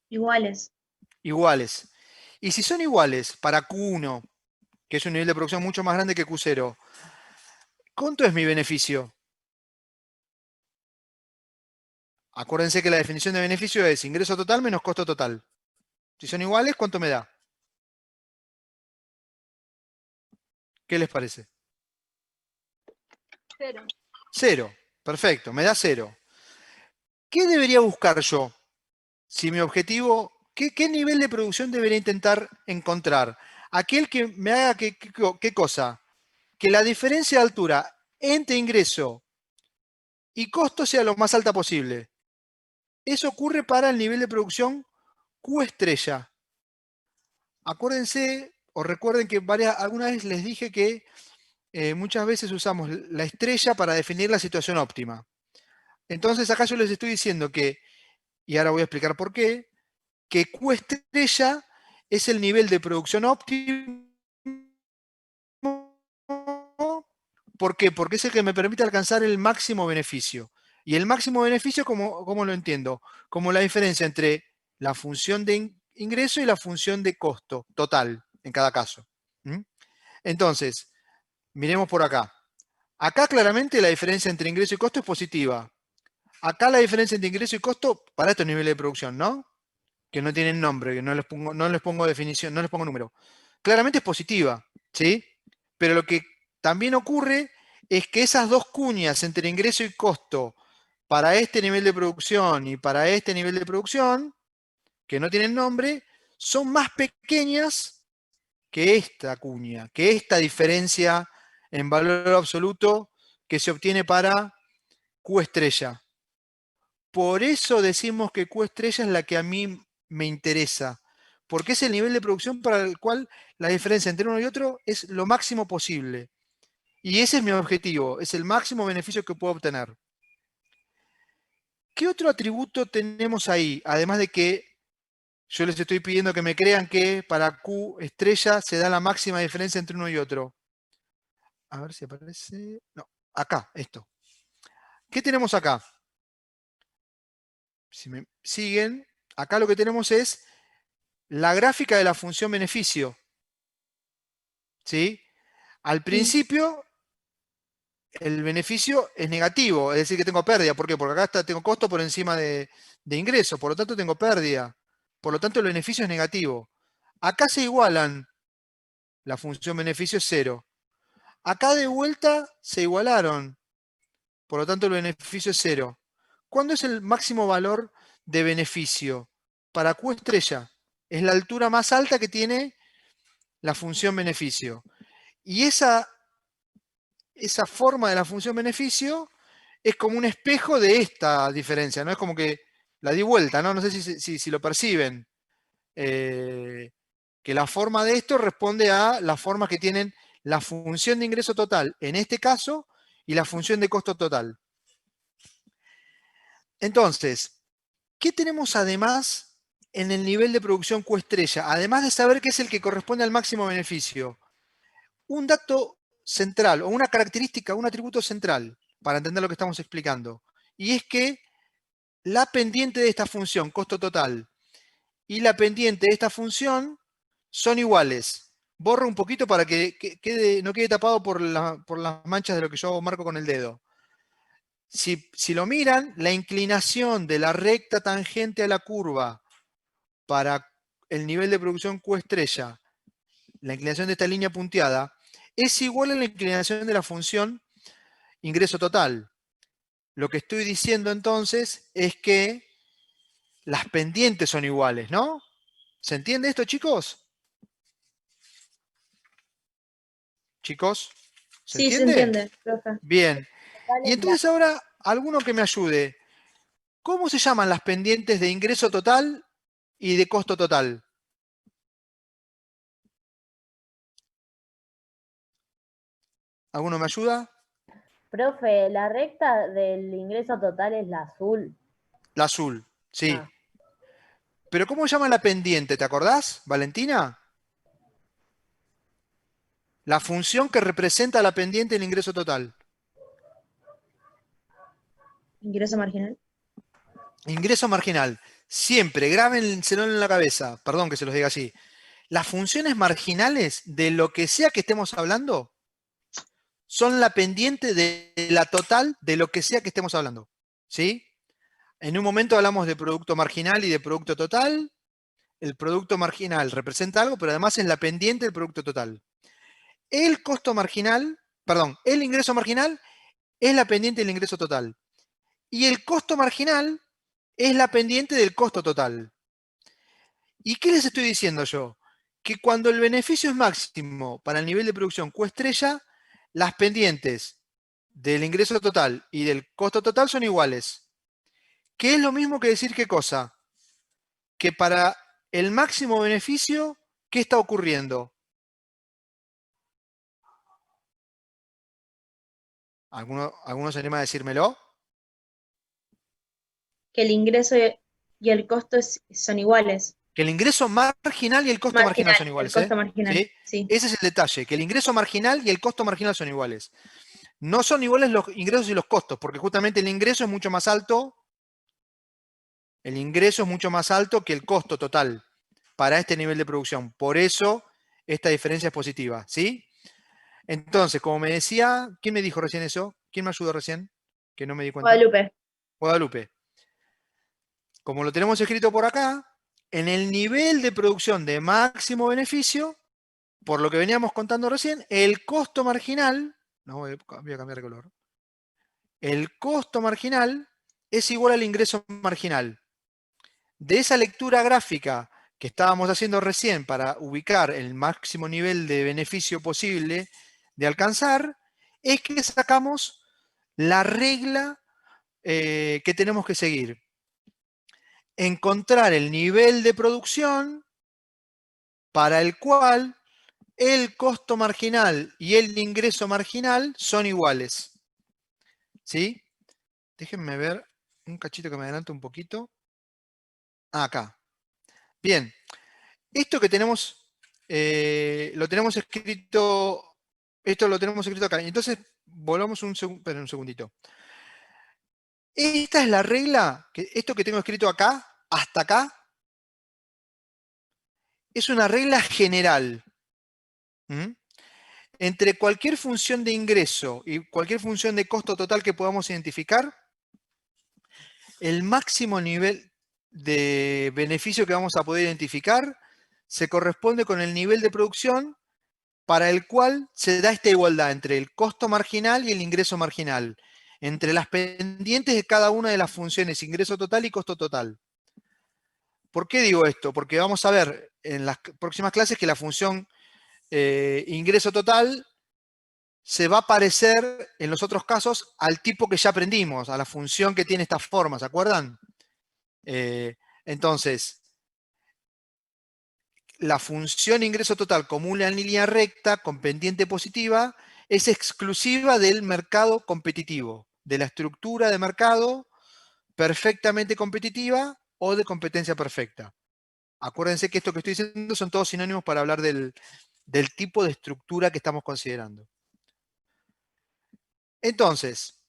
Iguales. Iguales. Y si son iguales para Q1, que es un nivel de producción mucho más grande que Q0, ¿cuánto es mi beneficio? Acuérdense que la definición de beneficio es ingreso total menos costo total. Si son iguales, ¿cuánto me da? ¿Qué les parece? 0. 0. Perfecto, me da 0. ¿Qué debería buscar yo? Si mi objetivo, ¿qué nivel de producción debería intentar encontrar? Aquel que me haga ¿qué cosa? Que la diferencia de altura entre ingreso y costo sea lo más alta posible. Eso ocurre para el nivel de producción Q estrella. Acuérdense o recuerden que alguna vez les dije que muchas veces usamos la estrella para definir la situación óptima. Entonces acá yo les estoy diciendo que, y ahora voy a explicar por qué, que Q estrella es el nivel de producción óptimo. ¿Por qué? Porque es el que me permite alcanzar el máximo beneficio. Y el máximo beneficio, ¿cómo lo entiendo? Como la diferencia entre la función de ingreso y la función de costo total en cada caso. ¿Mm? Entonces, miremos por acá. Acá claramente la diferencia entre ingreso y costo es positiva. Acá la diferencia entre ingreso y costo para estos niveles de producción, ¿no? Que no tienen nombre, que no les pongo definición, no les pongo número. Claramente es positiva, ¿sí? Pero lo que también ocurre es que esas dos cuñas entre ingreso y costo para este nivel de producción y para este nivel de producción, que no tienen nombre, son más pequeñas que esta cuña, que esta diferencia en valor absoluto que se obtiene para Q estrella. Por eso decimos que Q estrella es la que a mí me interesa, porque es el nivel de producción para el cual la diferencia entre uno y otro es lo máximo posible. Y ese es mi objetivo, es el máximo beneficio que puedo obtener. ¿Qué otro atributo tenemos ahí? Además de que yo les estoy pidiendo que me crean que para Q estrella se da la máxima diferencia entre uno y otro. A ver si aparece. No, acá, esto. ¿Qué tenemos acá? Si me siguen, acá lo que tenemos es la gráfica de la función beneficio. ¿Sí? Al principio, el beneficio es negativo, es decir, que tengo pérdida. ¿Por qué? Porque acá tengo costo por encima de ingreso, por lo tanto tengo pérdida. Por lo tanto, el beneficio es negativo. Acá se igualan, la función beneficio es 0. Acá de vuelta se igualaron, por lo tanto el beneficio es 0. ¿Cuándo es el máximo valor de beneficio? Para Q estrella. Es la altura más alta que tiene la función beneficio. Y esa forma de la función beneficio es como un espejo de esta diferencia, ¿no? Es como que la di vuelta, ¿no? No sé si lo perciben. Que la forma de esto responde a las formas que tienen la función de ingreso total, en este caso, y la función de costo total. Entonces, ¿qué tenemos además en el nivel de producción Q estrella? Además de saber que es el que corresponde al máximo beneficio. Un dato central o una característica, un atributo central para entender lo que estamos explicando. Y es que la pendiente de esta función, costo total, y la pendiente de esta función son iguales. Borro un poquito para que no quede tapado por las manchas de lo que yo marco con el dedo. Si lo miran, la inclinación de la recta tangente a la curva para el nivel de producción Q estrella, la inclinación de esta línea punteada, es igual a la inclinación de la función ingreso total. Lo que estoy diciendo entonces es que las pendientes son iguales, ¿no? ¿Se entiende esto, chicos? ¿Chicos? ¿Se Sí, se entiende? entiende, profe. Bien. Total Y es entonces ahora, alguno que me ayude. ¿Cómo se llaman las pendientes de ingreso total y de costo total? ¿Alguno me ayuda? Profe, la recta del ingreso total es la azul. La azul, sí. Ah. Pero ¿cómo se llama la pendiente? ¿Te acordás, Valentina? La función que representa la pendiente del ingreso total. Ingreso marginal. Ingreso marginal. Siempre, grábenselo en la cabeza. Perdón que se los diga así. Las funciones marginales de lo que sea que estemos hablando son la pendiente de la total de lo que sea que estemos hablando. ¿Sí? En un momento hablamos de producto marginal y de producto total. El producto marginal representa algo, pero además es la pendiente del producto total. El costo marginal, perdón, el ingreso marginal es la pendiente del ingreso total. Y el costo marginal es la pendiente del costo total. ¿Y qué les estoy diciendo yo? Que cuando el beneficio es máximo para el nivel de producción Q estrella, las pendientes del ingreso total y del costo total son iguales. ¿Qué es lo mismo que decir qué cosa? Que para el máximo beneficio, ¿qué está ocurriendo? ¿Alguno se anima a decírmelo? Que el ingreso y el costo son iguales. Que el ingreso marginal y el costo marginal son El iguales, costo marginal, ¿sí? sí. Ese es el detalle, que el ingreso marginal y el costo marginal son iguales. No son iguales los ingresos y los costos, porque justamente el ingreso es mucho más alto, el ingreso es mucho más alto que el costo total para este nivel de producción. Por eso esta diferencia es positiva, ¿sí? Entonces, como me decía, ¿quién me dijo recién eso? ¿Quién me ayudó recién? Que no me di cuenta. Guadalupe. Guadalupe. Como lo tenemos escrito por acá, en el nivel de producción de máximo beneficio, por lo que veníamos contando recién, el costo marginal, no voy a cambiar de color, el costo marginal es igual al ingreso marginal. De esa lectura gráfica que estábamos haciendo recién para ubicar el máximo nivel de beneficio posible de alcanzar, es que sacamos la regla que tenemos que seguir. Encontrar el nivel de producción para el cual el costo marginal y el ingreso marginal son iguales. ¿Sí? Déjenme ver un cachito que me adelanto un poquito. Acá. Bien. Esto que tenemos, lo tenemos escrito, esto lo tenemos escrito acá. Entonces, volvamos un segundito. Esta es la regla, que esto que tengo escrito acá, hasta acá, es una regla general. Entre cualquier función de ingreso y cualquier función de costo total que podamos identificar, el máximo nivel de beneficio que vamos a poder identificar se corresponde con el nivel de producción para el cual se da esta igualdad entre el costo marginal y el ingreso marginal, entre las pendientes de cada una de las funciones ingreso total y costo total. ¿Por qué digo esto? Porque vamos a ver en las próximas clases que la función ingreso total se va a parecer en los otros casos al tipo que ya aprendimos, a la función que tiene esta forma, ¿se acuerdan? Entonces, la función ingreso total como una línea recta con pendiente positiva es exclusiva del mercado competitivo, de la estructura de mercado perfectamente competitiva o de competencia perfecta. Acuérdense que esto que estoy diciendo son todos sinónimos para hablar del tipo de estructura que estamos considerando. Entonces,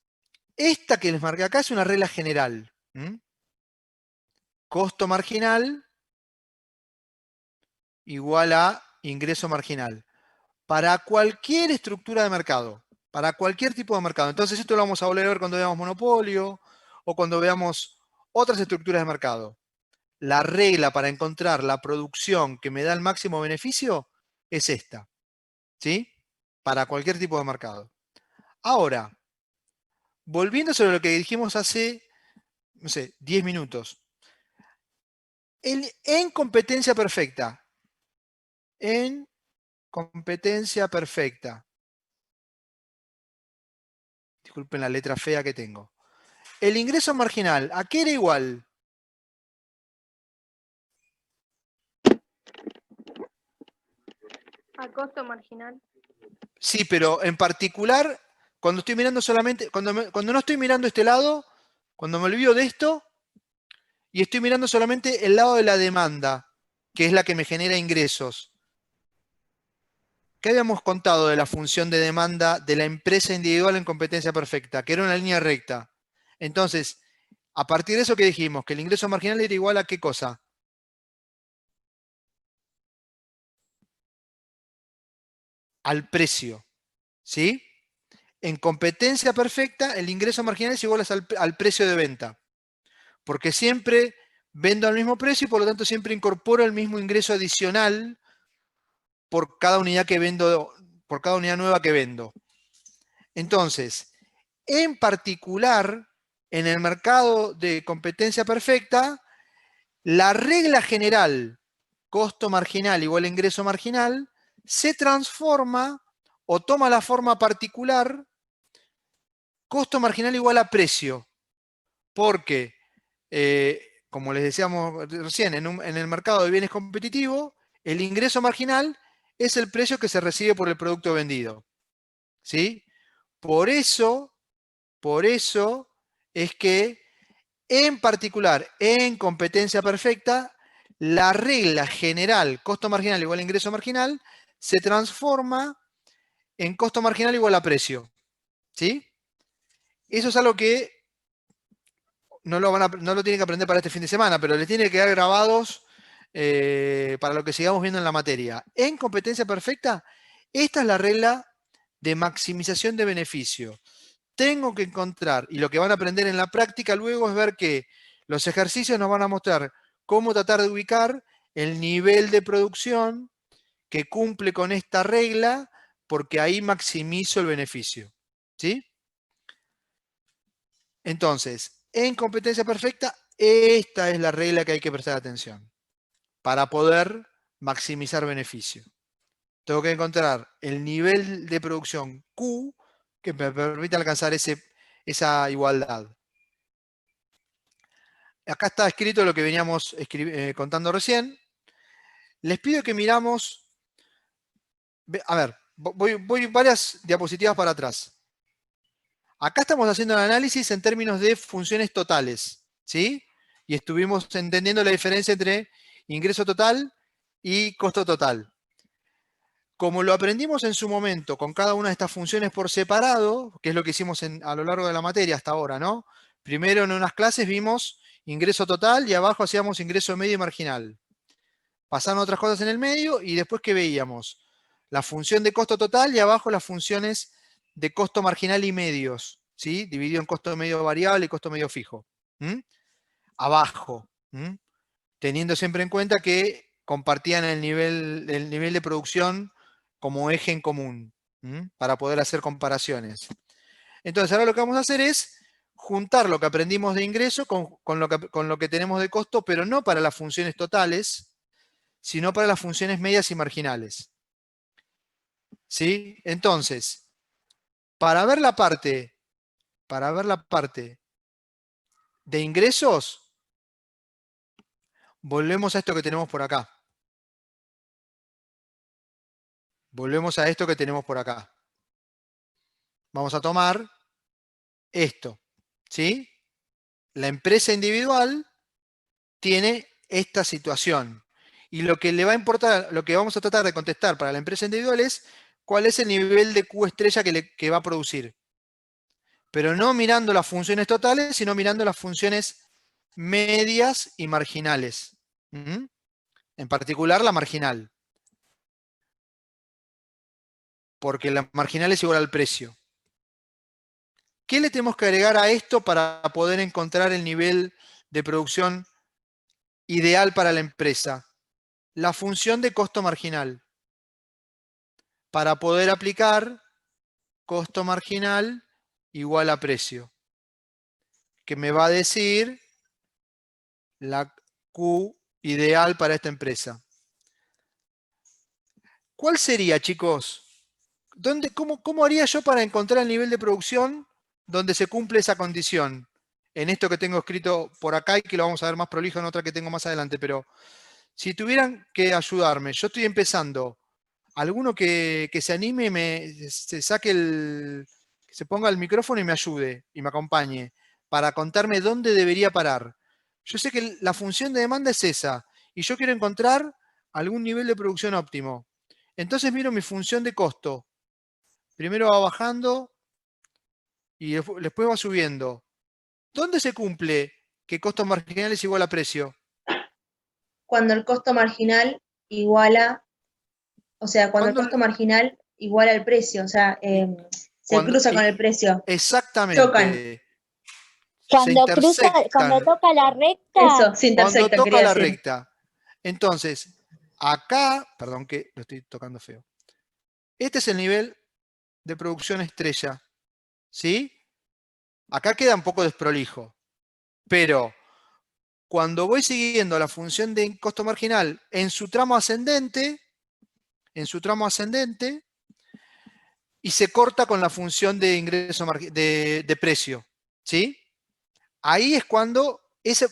esta que les marqué acá es una regla general. Costo marginal igual a ingreso marginal. Para cualquier estructura de mercado, para cualquier tipo de mercado. Entonces esto lo vamos a volver a ver cuando veamos monopolio o cuando veamos otras estructuras de mercado. La regla para encontrar la producción que me da el máximo beneficio es esta. ¿Sí? Para cualquier tipo de mercado. Ahora, volviendo sobre lo que dijimos hace, no sé, 10 minutos. En competencia perfecta. En competencia perfecta. Disculpen la letra fea que tengo. El ingreso marginal, ¿a qué era igual? A costo marginal. Sí, pero en particular, cuando estoy mirando solamente, cuando no estoy mirando este lado, cuando me olvido de esto y estoy mirando solamente el lado de la demanda, que es la que me genera ingresos. ¿Qué habíamos contado de la función de demanda de la empresa individual en competencia perfecta? Que era una línea recta. Entonces, a partir de eso que dijimos, que el ingreso marginal era igual a ¿qué cosa? Al precio, ¿sí? En competencia perfecta, el ingreso marginal es igual al precio de venta, porque siempre vendo al mismo precio y por lo tanto siempre incorporo el mismo ingreso adicional por cada unidad que vendo, por cada unidad nueva que vendo. Entonces, en particular, en el mercado de competencia perfecta, la regla general, costo marginal igual a ingreso marginal, se transforma o toma la forma particular, costo marginal igual a precio. Porque, como les decíamos recién, en el mercado de bienes competitivos, el ingreso marginal es el precio que se recibe por el producto vendido. ¿Sí? Por eso es que, en particular, en competencia perfecta, la regla general, costo marginal igual a ingreso marginal, se transforma en costo marginal igual a precio. ¿Sí? Eso es algo que no lo tienen que aprender para este fin de semana, pero les tiene que quedar grabados para lo que sigamos viendo en la materia. En competencia perfecta, esta es la regla de maximización de beneficio. Tengo que encontrar, y lo que van a aprender en la práctica luego es ver que los ejercicios nos van a mostrar cómo tratar de ubicar el nivel de producción que cumple con esta regla, porque ahí maximizo el beneficio. ¿Sí? Entonces, en competencia perfecta, esta es la regla que hay que prestar atención para poder maximizar beneficio. Tengo que encontrar el nivel de producción Q que me permite alcanzar esa igualdad. Acá está escrito lo que veníamos contando recién. Les pido que miramos, a ver, voy varias diapositivas para atrás. Acá estamos haciendo el análisis en términos de funciones totales, ¿sí? Y estuvimos entendiendo la diferencia entre ingreso total y costo total. Como lo aprendimos en su momento con cada una de estas funciones por separado, que es lo que hicimos a lo largo de la materia hasta ahora, ¿no? Primero en unas clases vimos ingreso total y abajo hacíamos ingreso medio y marginal. Pasaron otras cosas en el medio y después ¿qué veíamos? La función de costo total y abajo las funciones de costo marginal y medios, ¿sí? Dividido en costo medio variable y costo medio fijo. Abajo, teniendo siempre en cuenta que compartían el nivel de producción como eje en común, para poder hacer comparaciones. Entonces ahora lo que vamos a hacer es juntar lo que aprendimos de ingreso con lo que tenemos de costo, pero no para las funciones totales, sino para las funciones medias y marginales. ¿Sí? Entonces, para ver la parte de ingresos, volvemos a esto que tenemos por acá. Volvemos a esto que tenemos por acá. Vamos a tomar esto, ¿sí? La empresa individual tiene esta situación. Y lo que le va a importar, lo que vamos a tratar de contestar para la empresa individual es cuál es el nivel de Q estrella que va a producir. Pero no mirando las funciones totales, sino mirando las funciones medias y marginales. En particular la marginal. Porque la marginal es igual al precio. ¿Qué le tenemos que agregar a esto para poder encontrar el nivel de producción ideal para la empresa? La función de costo marginal. Para poder aplicar costo marginal igual a precio. Que me va a decir la Q ideal para esta empresa. ¿Cuál sería, chicos? ¿Cómo haría yo para encontrar el nivel de producción donde se cumple esa condición? En esto que tengo escrito por acá y que lo vamos a ver más prolijo en otra que tengo más adelante, pero si tuvieran que ayudarme, yo estoy empezando, alguno que se anime y se ponga el micrófono y me ayude y me acompañe para contarme dónde debería parar. Yo sé que la función de demanda es esa, y yo quiero encontrar algún nivel de producción óptimo. Entonces miro mi función de costo. Primero va bajando y después va subiendo. ¿Dónde se cumple que costo marginal es igual a precio? Cuando el costo marginal iguala, o sea, cuando el Cuando, costo marginal iguala el precio, o sea, se cuando, cruza con el precio, chocan, exactamente, se Cuando intersectan toca la recta, eso, se cuando intersectan, toca quería la decir. recta. Entonces, acá, perdón que lo estoy tocando feo. Este es el nivel de producción estrella, ¿sí? Acá queda un poco desprolijo, pero cuando voy siguiendo la función de costo marginal en su tramo ascendente, y se corta con la función de ingreso de precio, ¿sí? Ahí es cuando,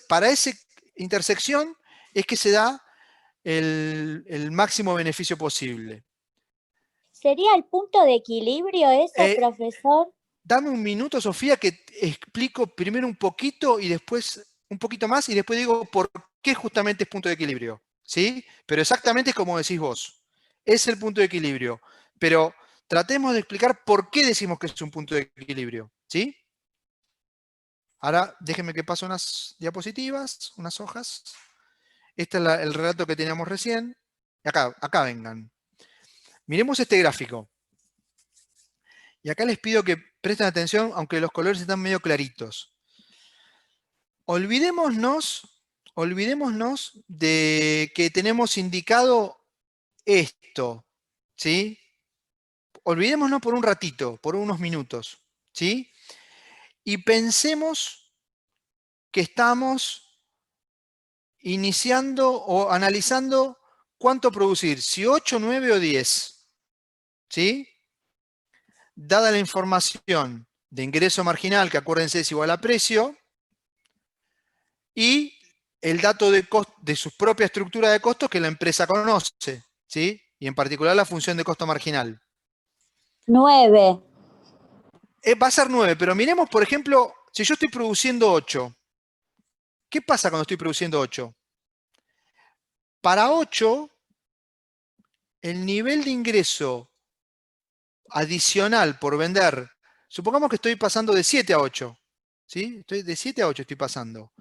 para esa intersección, es que se da el máximo beneficio posible. ¿sería el punto de equilibrio eso, Eh, profesor? Dame un minuto, Sofía, que explico primero un poquito y después un poquito más y después digo por qué justamente es punto de equilibrio, ¿sí? Pero exactamente es como decís vos. Es el punto de equilibrio. Pero tratemos de explicar por qué decimos que es un punto de equilibrio, ¿sí? Ahora déjenme que pase unas diapositivas, unas hojas. Este es el relato que teníamos recién. Acá vengan. Miremos este gráfico. Y acá les pido que presten atención, aunque los colores están medio claritos. Olvidémonos de que tenemos indicado esto, ¿sí? Olvidémonos por un ratito, por unos minutos, ¿sí? Y pensemos que estamos iniciando o analizando cuánto producir, si 8, 9 o 10, ¿sí? Dada la información de ingreso marginal, que acuérdense es igual a precio, y el dato de su propia estructura de costos que la empresa conoce, ¿sí? Y en particular la función de costo marginal. 9. Va a ser 9, pero miremos, por ejemplo, si yo estoy produciendo 8, ¿qué pasa cuando estoy produciendo 8? Para 8, el nivel de ingreso adicional por vender, supongamos que estoy pasando de 7 a 8, ¿sí? De 7 a 8 estoy pasando.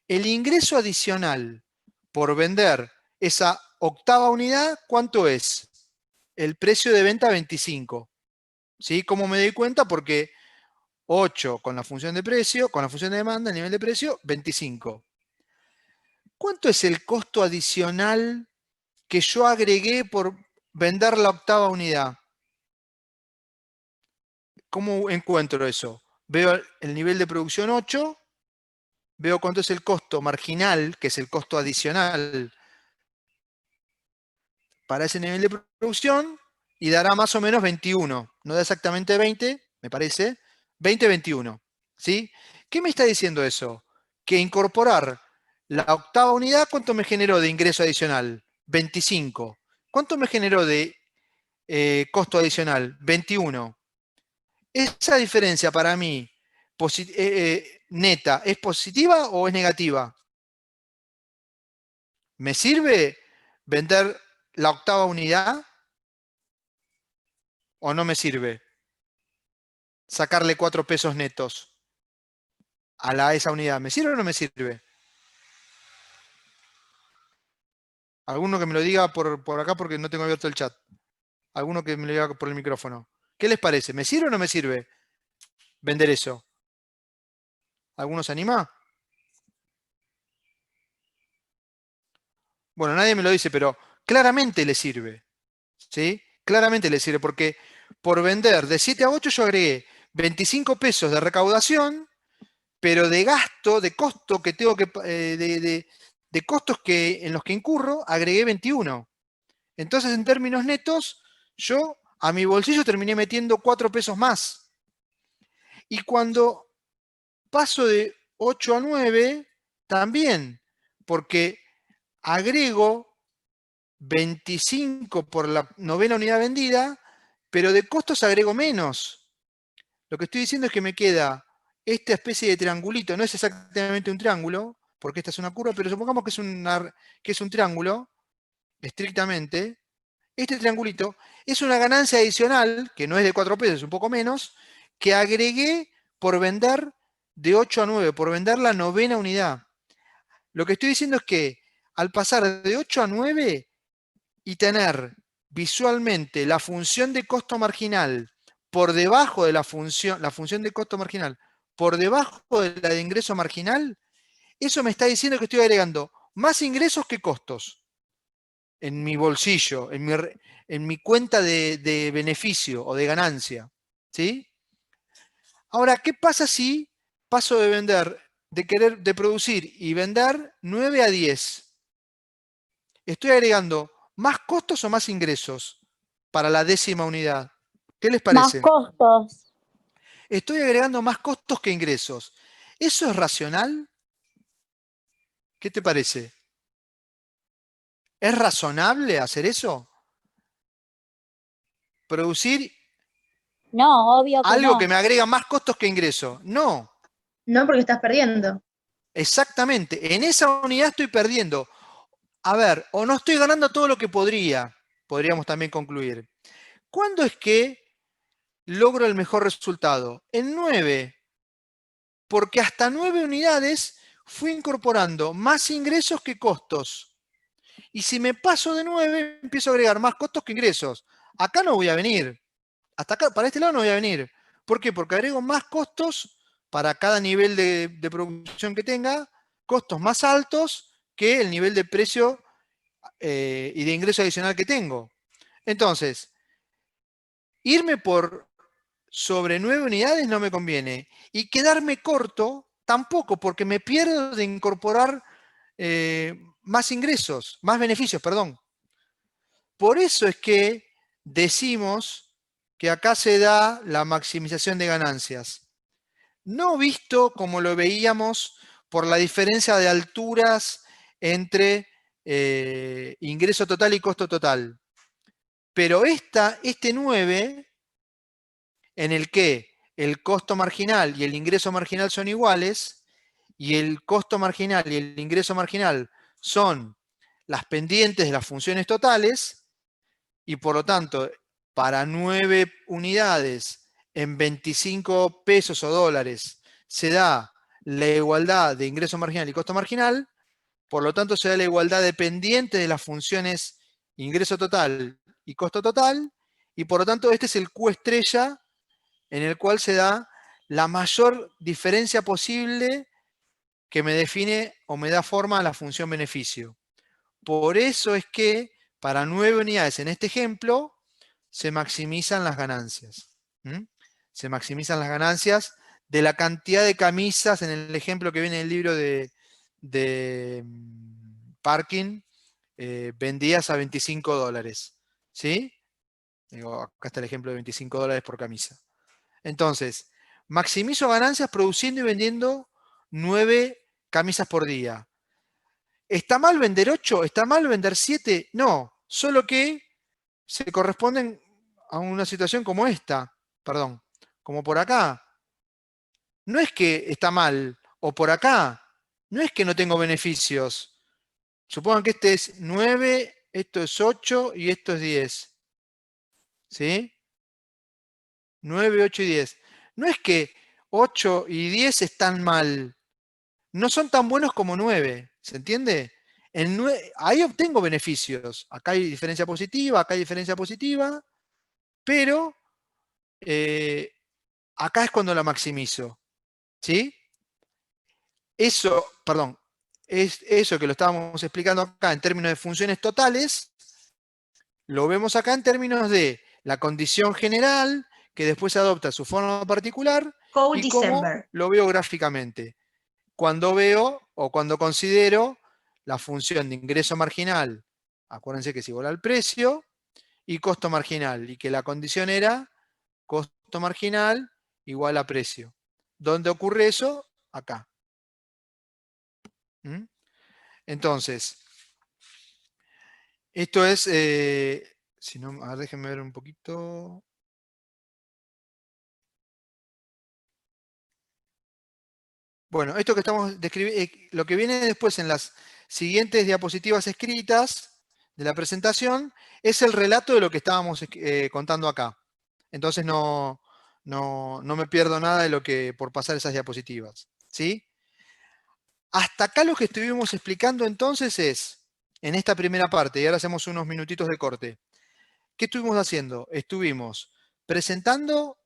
El ingreso adicional por vender esa octava unidad, ¿cuánto es? El precio de venta 25. ¿Sí? ¿Cómo me doy cuenta? Porque 8 con la función de precio, con la función de demanda, el nivel de precio, 25. ¿Cuánto es el costo adicional que yo agregué por vender la octava unidad? ¿Cómo encuentro eso? Veo el nivel de producción 8, veo cuánto es el costo marginal, que es el costo adicional para ese nivel de producción, y dará más o menos 21. No da exactamente 20, me parece. 20, 21. ¿Sí? ¿Qué me está diciendo eso? Que incorporar la octava unidad, ¿cuánto me generó de ingreso adicional? 25. ¿Cuánto me generó de costo adicional? 21. ¿Esa diferencia para mí neta es positiva o es negativa? ¿Me sirve vender la octava unidad o no me sirve sacarle 4 pesos netos a esa unidad? ¿Me sirve o no me sirve? Alguno que me lo diga por acá porque no tengo abierto el chat. Alguno que me lo diga por el micrófono. ¿Qué les parece? ¿Me sirve o no me sirve vender eso? ¿Alguno se anima? Bueno, nadie me lo dice, pero claramente le sirve. ¿Sí? Claramente le sirve porque por vender de 7 a 8 yo agregué 25 pesos de recaudación, pero de gasto, de costo que tengo que, de costos en los que incurro, agregué 21. Entonces, en términos netos, yo a mi bolsillo terminé metiendo 4 pesos más. Y cuando paso de 8 a 9, también, porque agrego 25 por la novena unidad vendida, pero de costos agrego menos. Lo que estoy diciendo es que me queda esta especie de triangulito, no es exactamente un triángulo, porque esta es una curva, pero supongamos que es un triángulo, estrictamente. Este triangulito es una ganancia adicional, que no es de 4 pesos, es un poco menos, que agregué por vender de 8 a 9, por vender la 9ª unidad. Lo que estoy diciendo es que al pasar de 8 a 9 y tener visualmente la función de costo marginal por debajo de la función de costo marginal por debajo de la de ingreso marginal, eso me está diciendo que estoy agregando más ingresos que costos en mi bolsillo, en mi cuenta de beneficio o de ganancia. ¿Sí? Ahora, ¿qué pasa si paso de vender, de producir y vender 9 a 10? ¿Estoy agregando más costos o más ingresos para la 10ª unidad? ¿Qué les Más parece? costos. Estoy agregando más costos que ingresos. ¿Eso es racional? ¿Qué te parece? ¿Es razonable hacer eso? ¿Producir No, obvio que algo que no. me agrega más costos que ingresos? No, No, porque estás perdiendo. exactamente. En esa unidad estoy perdiendo. A ver, o no estoy ganando todo lo que podríamos también concluir. ¿Cuándo es que logro el mejor resultado? En 9, porque hasta 9 unidades fui incorporando más ingresos que costos. Y si me paso de 9, empiezo a agregar más costos que ingresos. Acá no voy a venir. Hasta acá, para este lado no voy a venir. ¿Por qué? Porque agrego más costos para cada nivel de producción que tenga, costos más altos que el nivel de precio y de ingreso adicional que tengo. Entonces, irme por sobre 9 unidades no me conviene. Y quedarme corto tampoco, porque me pierdo de incorporar más ingresos, más beneficios, perdón. Por eso es que decimos que acá se da la maximización de ganancias. No visto como lo veíamos por la diferencia de alturas entre ingreso total y costo total. Pero este 9, en el que el costo marginal y el ingreso marginal son iguales, y el costo marginal y el ingreso marginal son las pendientes de las funciones totales, y por lo tanto, para 9 unidades en 25 pesos o dólares se da la igualdad de ingreso marginal y costo marginal, por lo tanto se da la igualdad dependiente de las funciones ingreso total y costo total, y por lo tanto este es el Q estrella en el cual se da la mayor diferencia posible que me define o me da forma a la función beneficio. Por eso es que para 9 unidades en este ejemplo se maximizan las ganancias. Se maximizan las ganancias de la cantidad de camisas en el ejemplo que viene en el libro de Parkin, vendidas a 25 dólares. ¿Sí? Digo, acá está el ejemplo de 25 dólares por camisa. Entonces, maximizo ganancias produciendo y vendiendo 9 camisas por día. ¿Está mal vender 8? ¿Está mal vender 7? No, solo que se corresponden a una situación como esta, perdón, como por acá. No es que está mal, o por acá, no es que no tengo beneficios. Supongan que este es 9, esto es 8 y esto es 10. ¿Sí? 9, 8 y 10. No es que 8 y 10 están mal. No son tan buenos como 9. ¿Se entiende? Ahí obtengo beneficios. Acá hay diferencia positiva, acá hay diferencia positiva, pero acá es cuando la maximizo. ¿Sí? Eso, perdón, es eso que lo estábamos explicando acá en términos de funciones totales, lo vemos acá en términos de la condición general, que después adopta su forma particular, Cold y cómo December. lo veo gráficamente. Cuando veo o cuando considero la función de ingreso marginal, acuérdense que es igual al precio, y costo marginal, y que la condición era costo marginal igual a precio. ¿Dónde ocurre eso? Acá. ¿Mm? Entonces, esto es, si no, a ver, déjenme ver un poquito. Bueno, esto que estamos describiendo, lo que viene después en las siguientes diapositivas escritas de la presentación, es el relato de lo que estábamos contando acá. Entonces no me pierdo nada de lo que por pasar esas diapositivas. ¿Sí? Hasta acá lo que estuvimos explicando entonces es, en esta primera parte, y ahora hacemos unos minutitos de corte, ¿qué estuvimos haciendo? Estuvimos presentando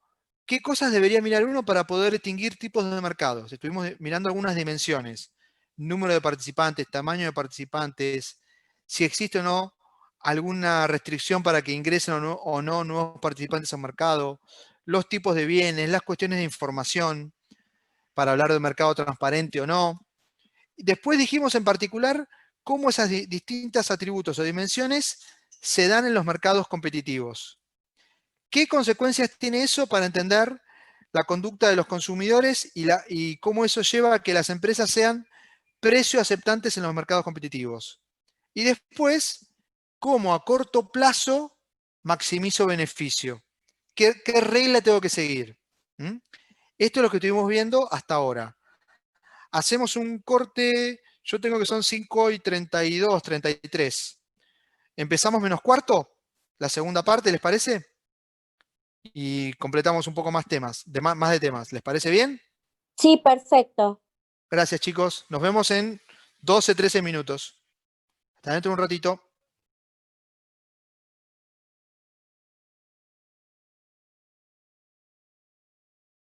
qué cosas debería mirar uno para poder distinguir tipos de mercados. Estuvimos mirando algunas dimensiones, número de participantes, tamaño de participantes, si existe o no alguna restricción para que ingresen o no nuevos participantes al mercado, los tipos de bienes, las cuestiones de información, para hablar de mercado transparente o no. Después dijimos en particular cómo esas distintas atributos o dimensiones se dan en los mercados competitivos. ¿Qué consecuencias tiene eso para entender la conducta de los consumidores y cómo eso lleva a que las empresas sean precio aceptantes en los mercados competitivos? Y después, cómo a corto plazo maximizo beneficio. ¿Qué regla tengo que seguir? Esto es lo que estuvimos viendo hasta ahora. Hacemos un corte, yo tengo que son 5:32, 33. ¿Empezamos menos cuarto? La segunda parte, ¿les parece? Y completamos un poco más temas, más de temas. ¿Les parece bien? Sí, perfecto. Gracias, chicos. Nos vemos en 12, 13 minutos. Hasta dentro de un ratito.